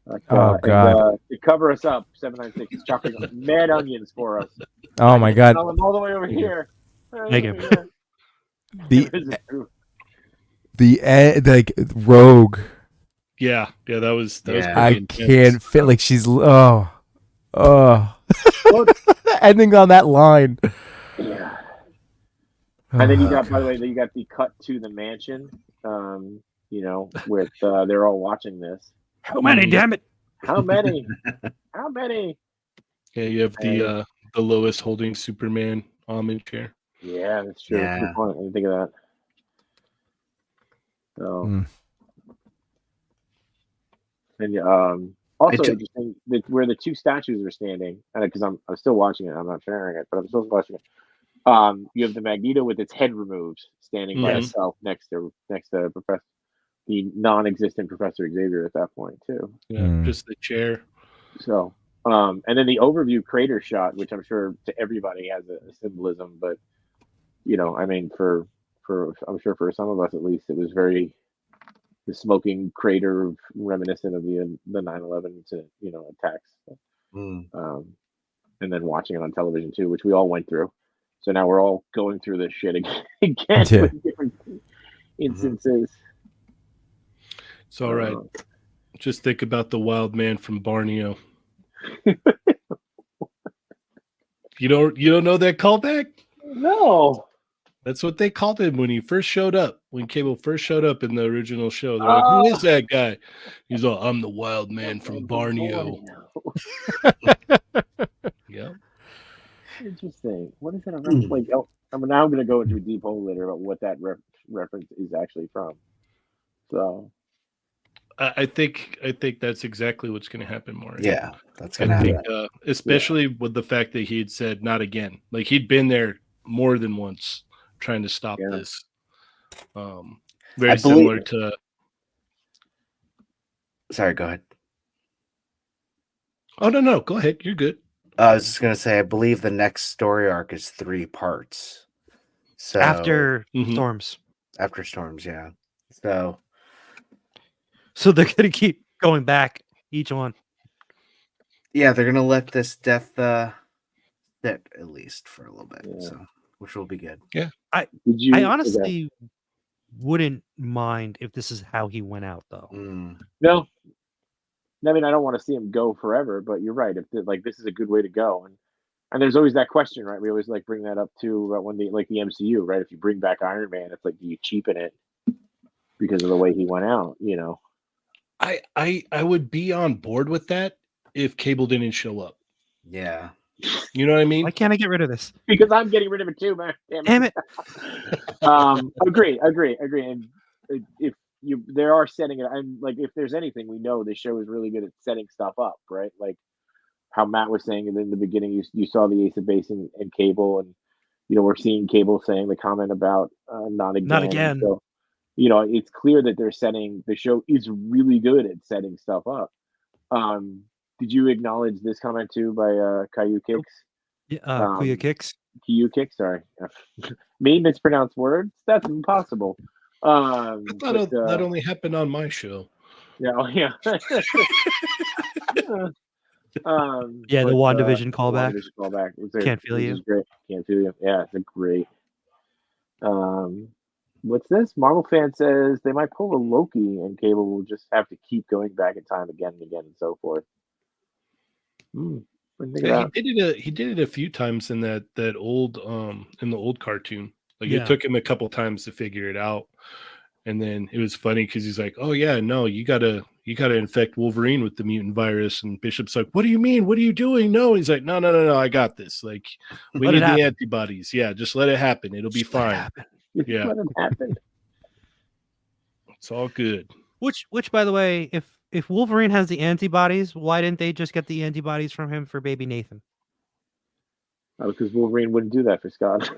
Like, Oh, God. to cover us up, 796 is chopping up mad onions for us. Oh my God. Smell them all the way over here. Thank you. The This is true. like Rogue Yeah, that was Yeah. pretty I intense. can't fit like she's oh ending on that line. Yeah. And then you Oh, got, by the God. way, you got the cut to the mansion. With they're all watching this. How many? Damn it! How many? How many? Yeah, you have the Lois holding Superman almond chair. Yeah, that's true. That's a Yeah. good point. I didn't think of that. So, Mm. and also ju- interesting that where the two statues are standing, and because I'm still watching it, I'm not sharing it, but I'm still watching it. You have the Magneto with its head removed, standing by Yes. itself next to the non-existent Professor Xavier at that point too. Yeah, just the chair. So, and then the overview crater shot, which I'm sure to everybody has a symbolism, but I mean, for I'm sure for some of us at least, it was very the smoking crater reminiscent of the 9/11 attacks. Mm. And then watching it on television too, which we all went through. So now we're all going through this shit again Yeah. with different instances. It's all right. Just think about the wild man from Borneo. You don't know that callback? No. That's what they called him when he first showed up. When Cable first showed up in the original show, they're like, "Who is that guy?" He's like, "I'm the wild man from Borneo." Yeah. Interesting. What is that a reference? Like, I'm now going to go into a deep hole later about what that reference is actually from. So I think that's exactly what's going to happen more. Yeah, that's I gonna happen. think, especially with the fact that he had said not again. Like he'd been there more than once trying to stop this. Very similar to. Sorry, go ahead. Oh no, go ahead. You're good. I was just gonna say, I believe the next story arc is 3 parts. So After Mhm. storms, after storms, yeah. so they're gonna keep going back each one. Yeah, they're gonna let this death sit at least for a little bit, Yeah. so which will be good. I honestly wouldn't mind if this is how he went out, though. No. I mean, I don't want to see him go forever, but you're right. If this is a good way to go, and there's always that question, right? We always bring that up too about when the MCU, right? If you bring back Iron Man, it's like, do you cheapen it because of the way he went out? I would be on board with that if Cable didn't show up. Yeah. You know what I mean? Why can't I get rid of this? Because I'm getting rid of it too, man. Damn it! Agree. And if they are setting it, and if there's anything, we know the show is really good at setting stuff up, right? Like how Matt was saying, and in the beginning, you saw the Ace of Base and Cable, and we're seeing Cable saying the comment about not again. Not again. So, it's clear that the show is really good at setting stuff up. Did you acknowledge this comment too by Caillou Kicks? Kuya Kicks. Caillou Kicks, sorry. Me mispronounce words? That's impossible. That only happened on my show. Yeah, yeah. The WandaVision callback. WandaVision callback. Can't feel you. Great. Can't feel you. Yeah, it's a great. What's this? Marvel fan says they might pull a Loki, and Cable will just have to keep going back in time again and again and so forth. Yeah, he did it a few times in that old in the old cartoon. It took him a couple times to figure it out, and then it was funny because he's like, "Oh yeah, no, you gotta infect Wolverine with the mutant virus," and Bishop's like, "What do you mean? What are you doing?" No, he's like, "No, I got this. We need the antibodies. Yeah, just let it happen. It'll be fine. Yeah, let it happen. It's all good." Which, by the way, if Wolverine has the antibodies, why didn't they just get the antibodies from him for baby Nathan? Because Wolverine wouldn't do that for Scott.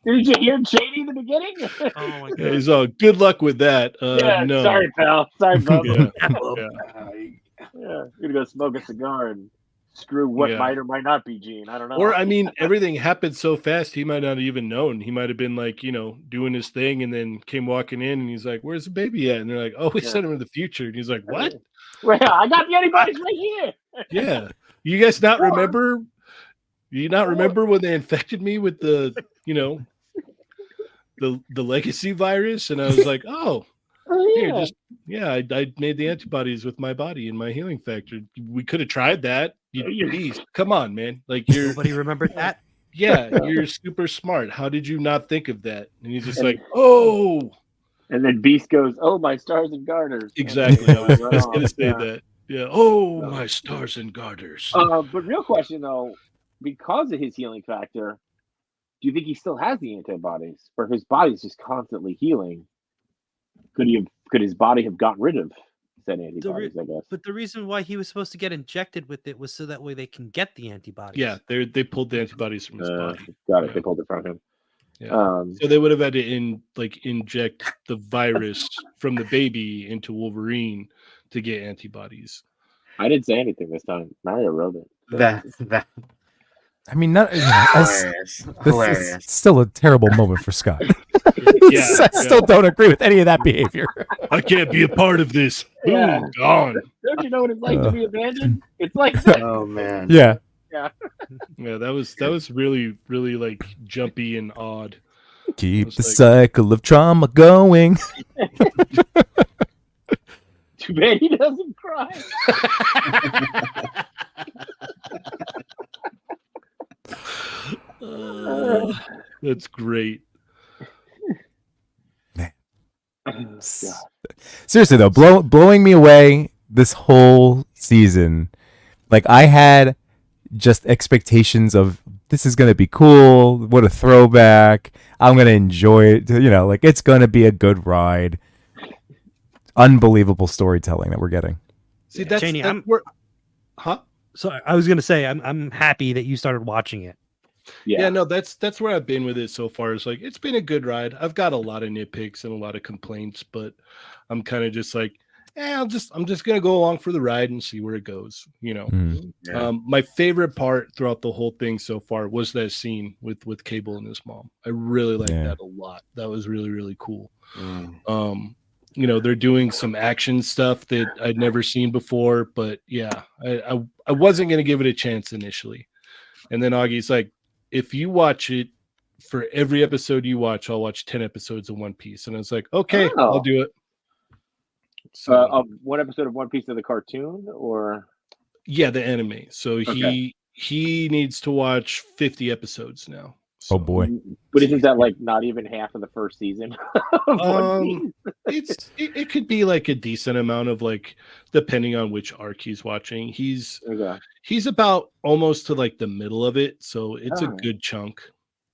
Did you hear Shady in the beginning? Oh my god! Yeah, he's all good luck with that. No, sorry, pal. Sorry, bub. Yeah. You're gonna go smoke a cigar and screw what might or might not be Gene. I don't know. Or I mean, everything happened so fast he might not have even known. He might have been doing his thing and then came walking in and he's like, "Where's the baby at?" And they're like, "Oh, we sent him to the future." And he's like, "What?" Well, I got the antibodies right here. Yeah, you guys not remember? You not remember when they infected me with the the legacy virus, and I was like, oh, Oh here, yeah. just I made the antibodies with my body and my healing factor. We could have tried that. You beast, come on, man! Like you're Nobody remembered that. you're super smart. How did you not think of that? And he's just like, oh, And then Beast goes, "Oh, my stars and garters." exactly. I was Right just gonna on, say yeah. that. Yeah. Oh, No. my stars and garters. But real question though, because of his healing factor, do you think he still has the antibodies, or if his body's just constantly healing? Could his body have gotten rid of said antibodies? I guess. But the reason why he was supposed to get injected with it was so that way they can get the antibodies. Yeah, they pulled the antibodies from his body. Got it. Yeah. They pulled it from him. Yeah. So they would have had to inject the virus from the baby into Wolverine to get antibodies. I didn't say anything this time. Mario wrote it. That I mean, not hilarious. this Hilarious. is still a terrible moment for Scott. Yeah, I still don't agree with any of that behavior. I can't be a part of this. Yeah. Boom, gone. Don't you know what it's like to be abandoned? It's like that. Oh man. Yeah. Yeah, that was really, really like jumpy and odd. Keep was the like- cycle of trauma going. Too bad he doesn't cry. That's great. Oh, God. Seriously though, blowing me away this whole season. Like I had just expectations of this is gonna be cool. What a throwback! I'm gonna enjoy it. You know, like it's gonna be a good ride. Unbelievable storytelling that we're getting. See, that's, Cheney, that's I'm- where, huh? So I was gonna say I'm happy that you started watching it. Yeah, no, that's where I've been with it so far. It's like it's been a good ride. I've got a lot of nitpicks and a lot of complaints, but I'm kind of just like, I'm just gonna go along for the ride and see where it goes. You know, Yeah. my favorite part throughout the whole thing so far was that scene with Cable and his mom. I really liked Yeah. that a lot. That was really, really cool. Mm. You know, they're doing some action stuff that I'd never seen before, but yeah, I wasn't gonna give it a chance initially, and then Augie's like, if you watch it for every episode you watch, I'll watch 10 episodes of One Piece. And I was like, okay, Oh. I'll do it. So, Of one episode of One Piece of the cartoon, or yeah, the anime. So Okay. he needs to watch 50 episodes now. Oh So, boy. but isn't that like not even half of the first season? of One Piece? it could be like a decent amount of like, depending on which arc he's watching. He's about almost to like the middle of it. So it's a Alright. good chunk.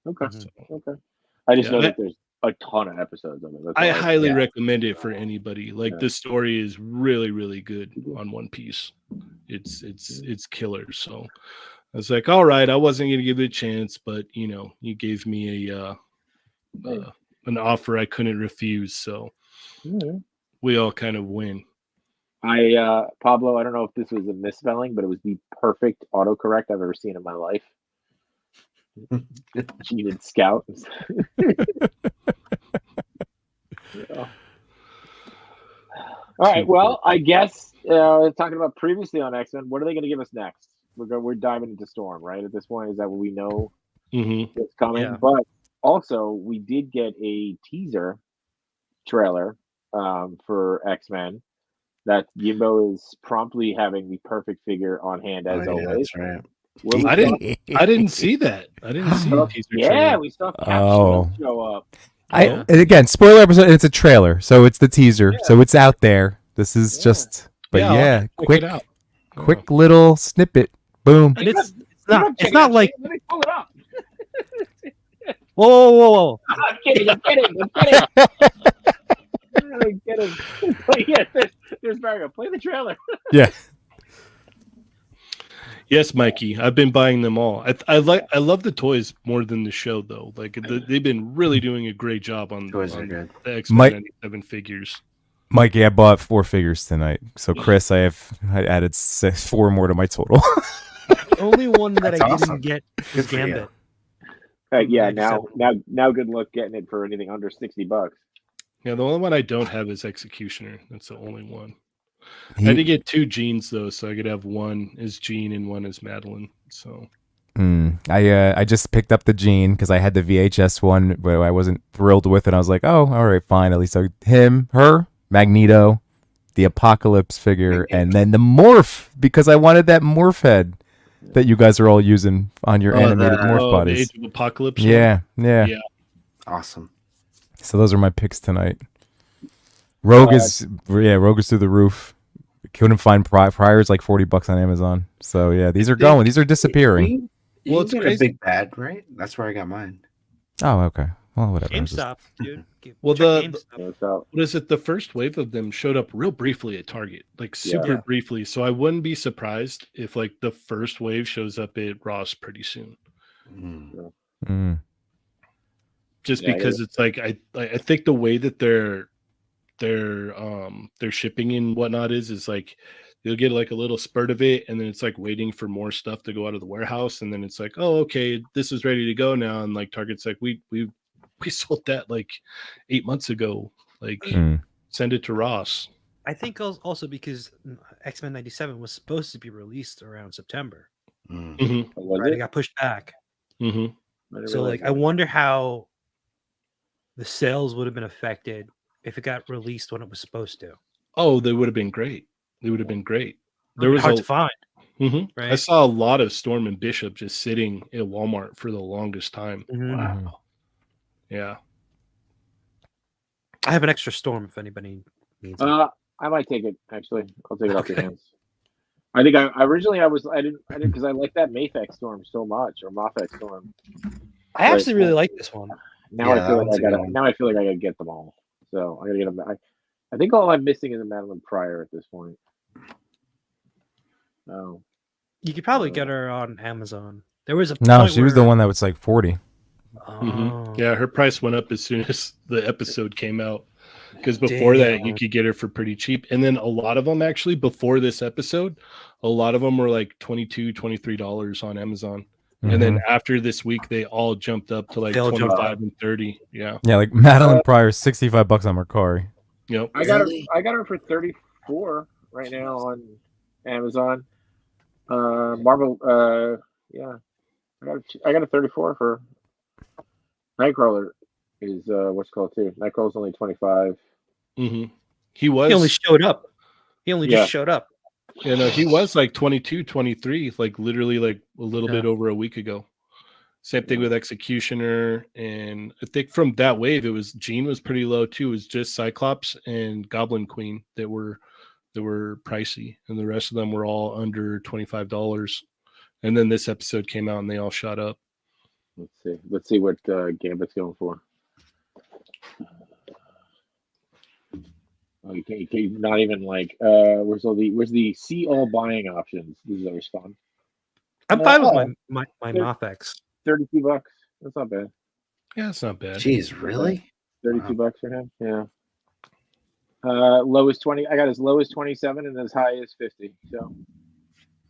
Okay. So, Okay. I just Yeah, know that- that there's a ton of episodes of it. That's I all highly yeah. recommend it for anybody. Like Yeah. the story is really, really good on One Piece. It's killer. So I was like, all right, I wasn't gonna give it a chance, but you know, you gave me an offer I couldn't refuse. So Mhm. we all kind of win. Pablo, I don't know if this was a misspelling, but it was the perfect autocorrect I've ever seen in my life. Cheated Scout. Yeah. All right. Well, I guess talking about previously on X-Men, what are they going to give us next? We're diving into Storm, right? At this point, is that what we know Mm-hmm. what's coming? Yeah. But also, we did get a teaser trailer for X-Men that Yimbo is promptly having the perfect figure on hand as Oh, yeah, always. that's right. Where we I saw- I didn't see that. I didn't see the teaser Yeah, trailer. we saw Cap Oh. Shield show up. And again, spoiler episode. It's a trailer, so it's the teaser, so it's out there. This is Yeah. just, but I'll yeah, check quick, it out. quick little snippet. Boom. And it's You don't check it's not it out, like Let me pull it up. whoa. I'm kidding. I'm kidding. I'm kidding. But yeah, there's Mario. Play the trailer. Yeah. Yes, Mikey. I've been buying them all. I love the toys more than the show though. Like they've been really doing a great job on, Toys are on good. the X-Men Mike- 97 figures. Mikey, I bought 4 figures tonight. So Chris, I added 4 more to my total. The only one that That's I awesome. didn't get Good was for you. Gambit. Yeah, Like now, good luck getting it for anything under $60. Yeah, the only one I don't have is Executioner. That's the only one. I He- had to get 2 Jeans though, so I could have one as Jean and one as Madeline. So I just picked up the Gene because I had the VHS one, but I wasn't thrilled with it. I was like, oh, all right, fine. At least her, Magneto, the Apocalypse figure, and then the Morph because I wanted that Morph head that you guys are all using on your animated Morph the bodies. Age of Apocalypse. one? Yeah. Awesome. So those are my picks tonight. Rogue is through the roof. Couldn't find Prior's like $40 on Amazon. So yeah, these are going. These are disappearing. Well, it's it's crazy. a big bad, right? That's where I got mine. Oh, okay. Well, whatever. GameStop, dude. Well, Check the- GameStop. Yeah, so, What is it? The first wave of them showed up real briefly at Target, like super Yeah. briefly. So I wouldn't be surprised if like the first wave shows up at Ross pretty soon. Mm. Just Yeah, because it's like I think the way that their shipping and whatnot is like you'll get like a little spurt of it, and then it's like waiting for more stuff to go out of the warehouse, and then it's like, oh, okay, this is ready to go now, and like Target's like, we sold that like 8 months ago, like Mm. send it to Ross. I think also because X-Men 97 was supposed to be released around September. Mm-hmm. was Right? It it? got pushed back. Mm-hmm. I didn't So realize like I that. wonder how the sales would have been affected if it got released when it was supposed to. Oh, they would have been great. They would have been great. There was hard a, to find, Mhm. I right? saw a lot of Storm and Bishop just sitting at Walmart for the longest time. Mhm. Wow. Yeah. I have an extra Storm if anybody needs it. I might take it actually. I'll take it off your Okay. hands. I think I originally I didn't because I like that Mafex Storm so much or Mafex Storm. I actually really like this one. Now Yeah, I feel that like one's I a good gotta. one. Now I feel like I gotta get them all. So I gotta get them. I think all I'm missing is a Madeline Pryor at this point. Oh, You could probably get her on Amazon. There was a No, point she was the where- one that was like 40. Oh. Yeah, her price went up as soon as the episode came out. Because before that, you Damn. could get her for pretty cheap. And then a lot of them actually, before this episode, a lot of them were like $22, $23 on Amazon. And then after this week, they all jumped up to like They all jumped 25 and 30. Yeah. Yeah, like Madeline Pryor, $65 on Mercari. Yep. I got Really? her. I got her for 34 right now on Amazon. Marvel. Yeah, I got a 34 for Nightcrawler. Is what's it called too? Nightcrawler's only 25. Mm-hmm. He was. He only showed up. He only Yeah. just showed up. You know, he was like 22, 23, like literally like a little bit over a week ago. Same thing with Executioner. And I think from that wave, it was Jean was pretty low too. It was just Cyclops and Goblin Queen that were pricey. And the rest of them were all under $25. And then this episode came out and they all shot up. Let's see what Gambit's going for. Oh, you can't not even like where's the see all buying options? This is always fun. I'm fine with Oh. my There- Mafex. $32. That's not bad. Yeah, it's not bad. Jeez, really? $32 for him. Yeah. Low is 20. I got as low as 27 and as high as 50. So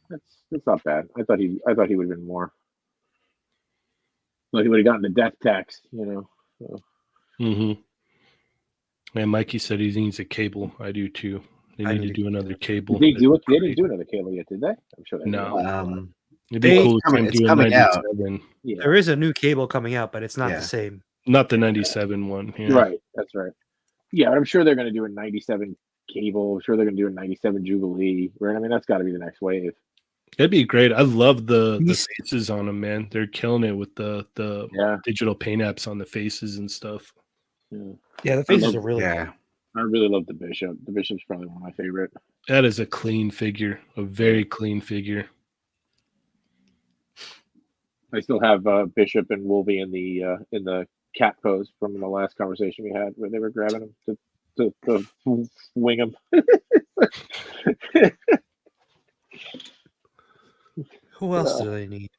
that's not bad. I thought he would have been more. Like he would have gotten the death tax, you know. So. Mm-hmm. And Mikey said he needs a cable. I do too. They I need to need- do another cable. They didn't do another cable yet, did they? I'm sure they No. did. It'd be They- cool if It's them coming doing out. 97. Yeah. There is a new cable coming out, but it's not Yeah. the same. Not the 97 one. Yeah. Right. That's right. Yeah, but I'm sure they're going to do a 97 cable. I'm sure they're going to do a 97 Jubilee. Right? I mean, that's got to be the next wave. That'd be great. I love the These- faces on them, man. They're killing it with the Yeah. digital paint apps on the faces and stuff. Yeah. Yeah, the faces faces are really Yeah. I really love the Bishop. The Bishop's probably one of my favorite. That is a clean figure, a very clean figure. I still have Bishop and Wolvie in the cat pose from the last conversation we had where they were grabbing him to wing him. Who else do they need?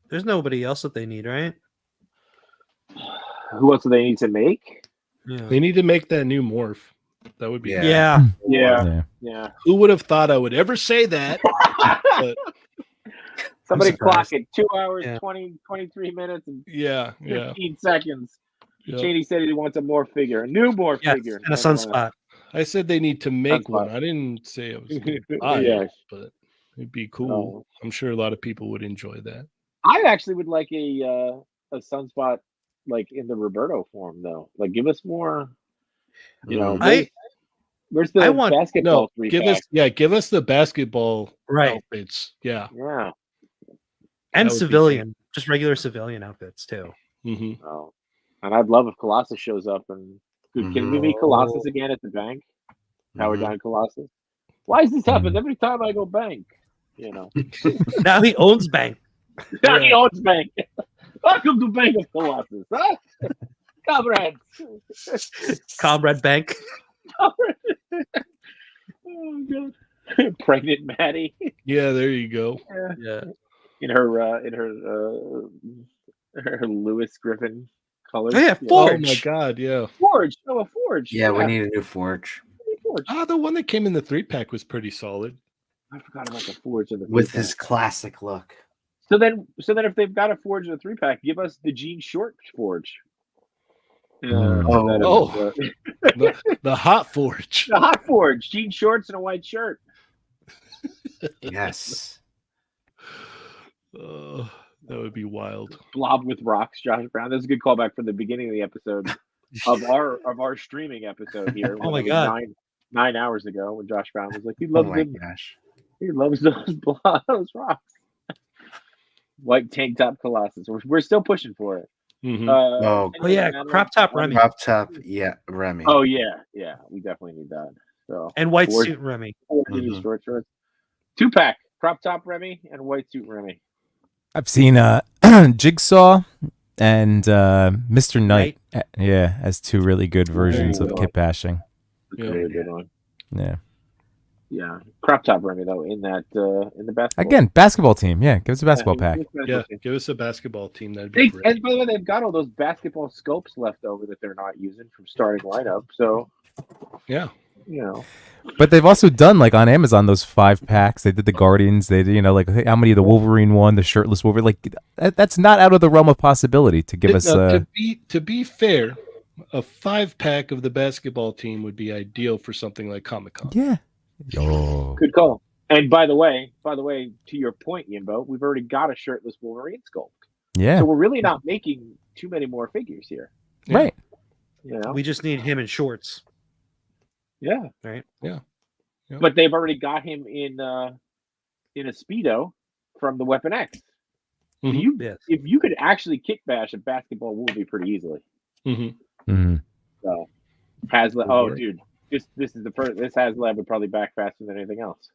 There's nobody else that they need, right? Who else do they need to make? Yeah. They need to make that new morph. That would be Yeah. Yeah. Yeah, Yeah. yeah. Who would have thought I would ever say that? But Somebody surprised. clock it. 2 hours, Yeah. 23 minutes, and yeah, yeah. 15 seconds. yeah. Cheney said he wants a more figure, a new more Yes, figure. and a sunspot. I said they need to make Sunspot. one. I didn't say I was going to buy Yeah. it, but it'd be cool. Oh. I'm sure a lot of people would enjoy that. I actually would like a Sunspot like in the Roberto form though. Like give us more. You know, where's the I want- basketball No, three give pack? us the basketball Right. outfits. Yeah. Yeah. And That would be civilian, just regular civilian outfits too. hmm Oh. And I'd love if Colossus shows up and dude, can we meet Colossus again at the bank? Power down Colossus. Why does this happen every time I go bank? You know. Now he owns Bank. Now he owns bank. Welcome to Bank of Colossus, huh? Comrades. Comrade Bank. Oh god. Pregnant Maddie Yeah, there you go. Yeah. in her Lewis Griffin colors. Oh, yeah, Oh Forge. my god, yeah. Forge. Oh, a Forge. Yeah, we need a new Forge Forge. Ah, the one that came in the 3-pack was pretty solid. I forgot about the Forge in the with 3-pack. his classic look. So then if they've got a Forge in the 3-pack, give us the Gene Short Forge. Oh. The hot forge. The hot Forge, jean shorts and a white shirt. Yes. That would be wild. Blob with rocks, Josh Brown. That's a good callback from the beginning of the episode of our streaming episode here. Oh my when it was God. 9 hours ago when Josh Brown was like, he Oh loves my them. gosh. He loves those rocks. White tank top Colossus. We're still pushing for it. Mhm. Oh, Oh yeah, crop top Remy Crop top, yeah, Remy. Oh yeah, we definitely need that. So and white Forge- suit Remy. Forge short shorts. 2-pack crop top Remy and white suit Remy. I've seen Jigsaw and Mr. Knight. Yeah, as two really good versions of Ooh. kit bashing. That's Yeah. a really good one. Yeah. Yeah, crop top Remy though in that in the basketball. Again, basketball team. Yeah, give us a basketball Yeah, pack. Yeah, give us a basketball team. That'd be great. And by the way, they've got all those basketball scopes left over that they're not using from starting lineup. So Yeah. you know, But they've also done like on Amazon those 5-packs. They did the Guardians. They did, like how many of the Wolverine one, the shirtless Wolverine. Like that's not out of the realm of possibility to give us. Now, to be fair, a 5-pack of the basketball team would be ideal for something like Comic-Con. Yeah. Oh. good call. And by the way, to your point, Yimbo, we've already got a shirtless Wolverine sculpt. Yeah. So we're really not making too many more figures here. Yeah. Right. You know? We just need him in shorts. Yeah. Right. Yeah. But they've already got him in a Speedo from the Weapon X. Mhm. Yes. If you could actually kick bash a basketball movie pretty easily. Mhm. Mhm. So HasLab, dude. This is the first. This HasLab would probably back faster than anything else.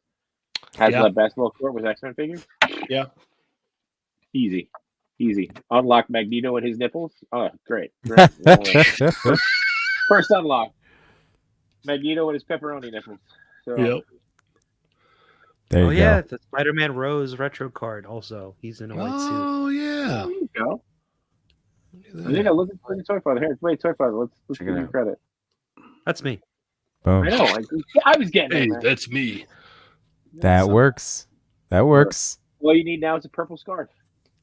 HasLab basketball court with X-Men figures. Yeah. Easy. Unlock Magneto and his nipples. Oh, great. First unlock. Magneto and his pepperoni nipples. So, Yep. There you Oh go. yeah, the Spider-Man Rose retro card. Also, he's in a white suit. Oh yeah. There you go. Look I at think that. I look at the Toy Father. Here, wait, Toy Father. Let's Check give it you out. credit. That's me. Boom. I know. I was getting Hey, it, man. that's me. That works. That works. All you need now is a purple scarf.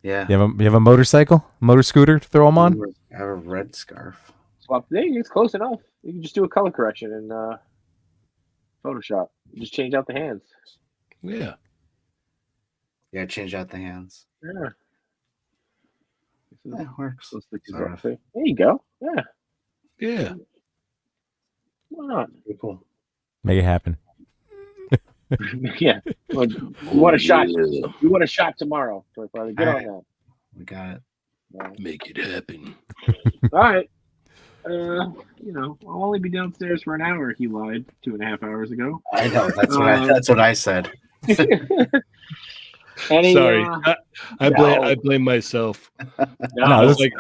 Yeah. You have a motorcycle, motor scooter to throw them on. I have a red scarf. Swap. There, it's close enough. You can just do a color correction in Photoshop. You just change out the hands. Yeah. Yeah, change out the hands. Yeah. That works. Let's look these Sort up, of. too. There you go. Yeah. Yeah. Why not? Pretty cool. Make it happen. Yeah. Well, you want a shot? You want a shot tomorrow? Toy Father. Get on that. We got it. Make it happen. All right. I'll only be downstairs for an hour. He lied 2.5 hours ago. I know. That's what I said. Any, Sorry, no. I blame myself. no, I was that's- like,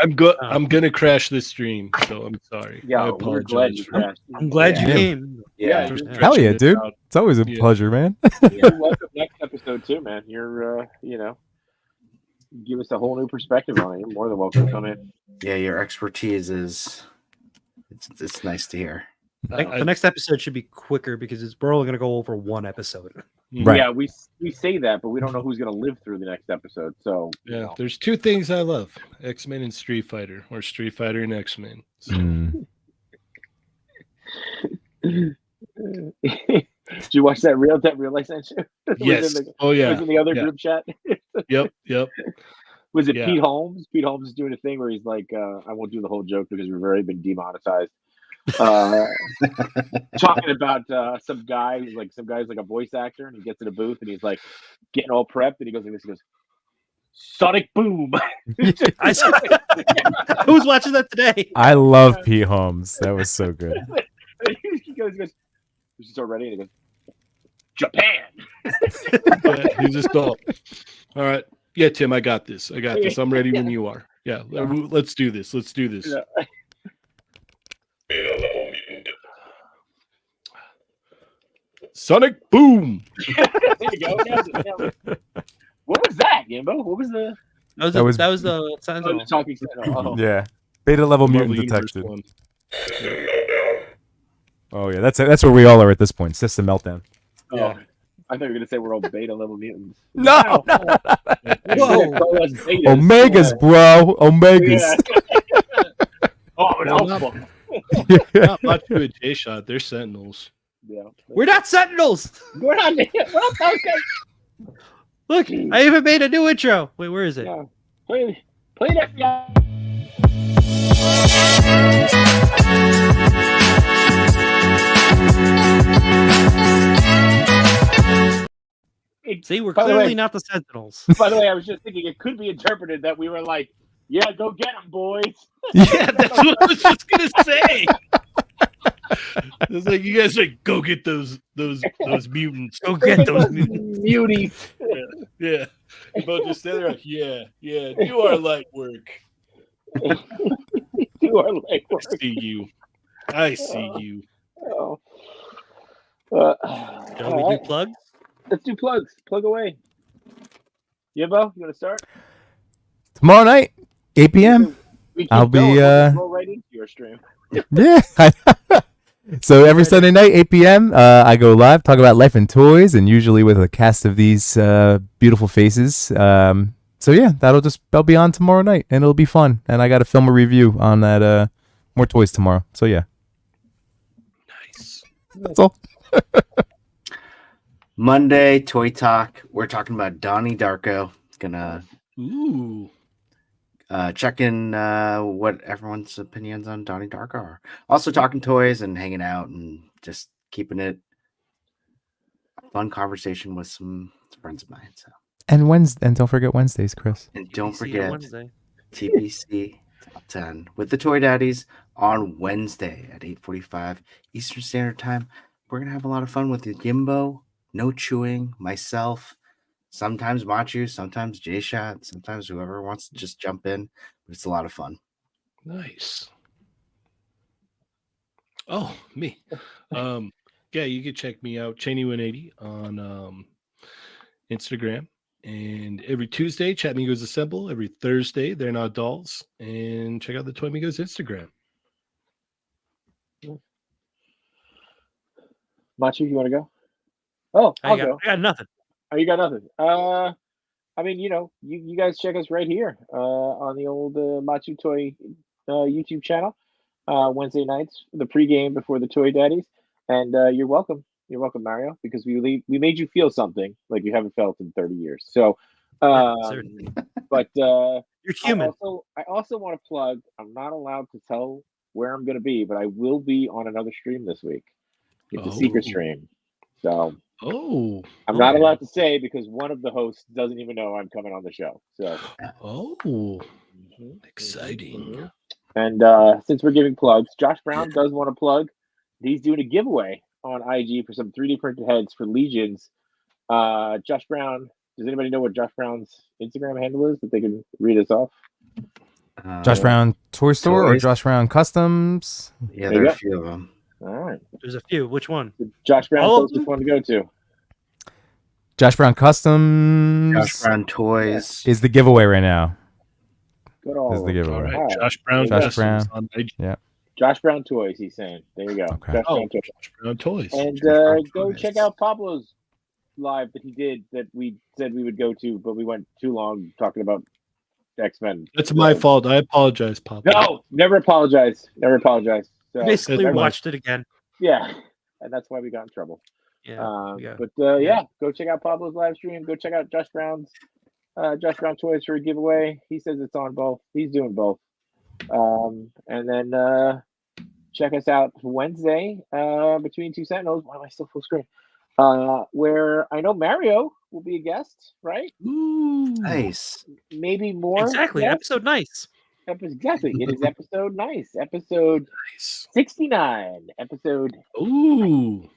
I'm gonna crash this stream, so I'm sorry. yeah, I we're glad apologize. you crashed. I'm glad you Yeah. came. Yeah, for you're- Hell yeah, stretching dude. it out. It's always a Yeah. pleasure, man. You're welcome next episode too, man. You're give us a whole new perspective on it. You're more than welcome to come in. Yeah, your expertise is. It's nice to hear. The next episode should be quicker because we're only going to go over one episode. Right. Yeah, we say that, but we don't know who's gonna live through the next episode. So Yeah, there's two things I love: X-Men and Street Fighter, or Street Fighter and X-Men. So, Mm. Did you watch that real life show? Yes. Oh Yeah. Was in the other Yeah. group chat. Yep. Was it Yeah. Pete Holmes? Pete Holmes is doing a thing where he's like, I won't do the whole joke because we've already been demonetized. Talking about some guy who's like a voice actor, and he gets in a booth and he's like getting all prepped, and he goes like this. He goes, "Sonic boom!" I saw, who's watching that today? I love Pete Holmes. That was so good. he goes, "Is this already?" And he goes, "Japan." Yeah, he's just all right. Yeah, Tim, I got this. I'm ready when you are. Yeah, let's do this. Yeah. Sonic boom. There you go. What was that, Gimbo? What was the That was the Sentinel. the talking Sentinel? Oh. Yeah. Beta level Marvel mutant Universe detected. one. Oh yeah, that's where we all are at this point. System meltdown. Yeah. I thought you were gonna say we're all beta level mutants. No. Whoa. Omegas, bro. Omegas. Oh, an Well, alpha. Not much to a J shot. They're Sentinels. Yeah. We're not Sentinels. We're not okay. Look, I even made a new intro. Wait, where is it? Yeah. Play that guy. See, we're By the clearly way- not the Sentinels. By the way, I was just thinking it could be interpreted that we were like, "Yeah, go get them, boys." Yeah, that's what I was just gonna say. It's like you guys like go get those mutants. Go get those mutants. muties. Yeah. You both just stand there like, yeah, do our light work. Do our legwork. I see you. Oh. Shall we all do right. plugs? Let's do plugs. Plug away. Yimbo, you want to start? Tomorrow night, 8 p.m. We keep I'll be, going. We'll just roll right into your stream. Yeah. So every Sunday night, 8 p.m., I go live, talk about life and toys, and usually with a cast of these beautiful faces. So yeah, that'll be on tomorrow night, and it'll be fun. And I got to film a review on that more toys tomorrow. So yeah, Nice. that's all. Monday, Toy Talk. We're talking about Donnie Darko. Gonna Ooh. check in what everyone's opinions on Donnie Darko are. Also talking toys and hanging out and just keeping it a fun conversation with some friends of mine. So And don't forget Wednesdays, Chris. and don't See you forget Wednesday. TPC Top 10 with the Toy Daddies on Wednesday at 8:45 Eastern Standard Time. We're gonna have a lot of fun with you, Gimbo. No chewing, myself, sometimes Machu, sometimes J-Shot, sometimes whoever wants to just jump in. But it's a lot of fun. Nice. Oh, me. Yeah, you can check me out, Cheney180 on Instagram. And every Tuesday, Chat Migos Assemble. Every Thursday, They're Not Dolls. And check out the Toy Migos Instagram. Machu, you want to go? Oh, I'll I go. got nothing. Oh, you got nothing. I mean, you guys check us right here on the old Machu Toy YouTube channel Wednesday nights, the pregame before the Toy Daddies, and you're welcome. You're welcome, Mario, because we made you feel something like you haven't felt in 30 years. So, Certainly. but You're human. I also want to plug. I'm not allowed to tell where I'm going to be, but I will be on another stream this week. It's a secret Oh. stream. So Oh. I'm not okay. allowed to say because one of the hosts doesn't even know I'm coming on the show. So Oh. Exciting. And since we're giving plugs, Josh Brown does want to plug. He's doing a giveaway on IG for some 3D printed heads for Legions. Josh Brown, does anybody know what Josh Brown's Instagram handle is that they can read us off? Josh Brown Toy Store or Toys. Josh Brown Customs? Yeah, There you there are go. a few of them. All right. There's a few. Which one? Josh Brown All tells of which one to go to. Josh Brown Customs Josh Brown Toys. is the giveaway right now. Good old Is the giveaway. All right. All right. Josh Brown. Josh Customs Brown. on IG. Josh Brown Toys, he's saying. There you go. Okay. Josh Oh, Brown Toys. Josh Brown Toys. And Josh Brown go Toys. check out Pablo's live that he did that we said we would go to, but we went too long talking about X-Men. That's my fault. I apologize, Pop. No, never apologize. Never apologize. So, Basically That's my- watched it again. yeah. and that's why we got in trouble. Yeah. Yeah, go check out Pablo's live stream. Go check out Josh Brown Toys for a giveaway. He says it's on both. He's doing both. And then check us out Wednesday between two Sentinels. Why am I still full screen? Where I know Mario will be a guest, right? Ooh. Nice. Maybe more. Exactly. guests? Episode nice. Exactly. It is episode nice. Episode Nice. 69. Episode. Ooh.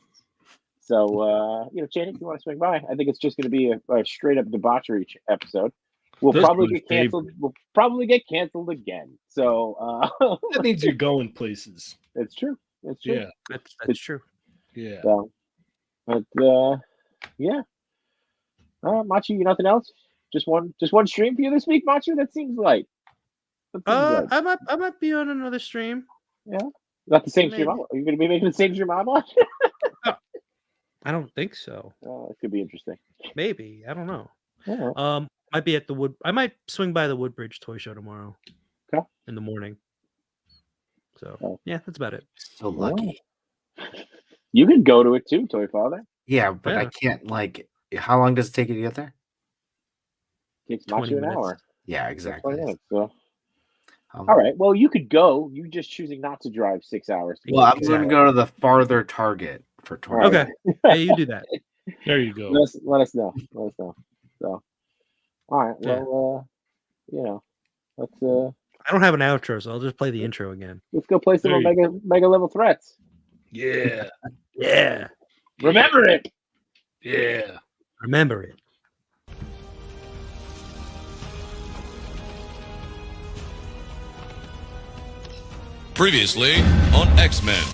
So, Channing, if you want to swing by, I think it's just going to be a straight up debauchery episode. We'll That's probably my get canceled. We'll probably get canceled again. So, That means you're going places. it's true. It's true. Yeah. That's true. Yeah. So, but yeah. Machu, you nothing else? Just one stream for you this week, Machu? That seems light. Light. I might be on another stream. Not the same stream. maybe. Are you going to be making the same stream I'm on? I don't think so. It could be interesting. Maybe. I don't know. Yeah. Might be at the Wood. I might swing by the Woodbridge Toy Show tomorrow. Okay. In the morning. So Oh. yeah, that's about it. So lucky. You can go to it too, Toy Father. Yeah, but I Yeah. can't like. How long does it take you to get there? Takes 20 Machu an minutes. hour. Yeah, 20 exactly. minutes, so. Um, All right. Well, you could go. You just choosing not to drive 6 hours. To Well, get I'm to going to it. go to the farther target for All right. tournament. Okay. Hey, you do that. There you go. Let us know. Let us know. So, all right. Yeah. Well, let's I don't have an outro, so I'll just play the intro again. let's go play some There more you mega level threats. Yeah. Yeah. Remember it. Yeah. Remember it. Previously on X-Men.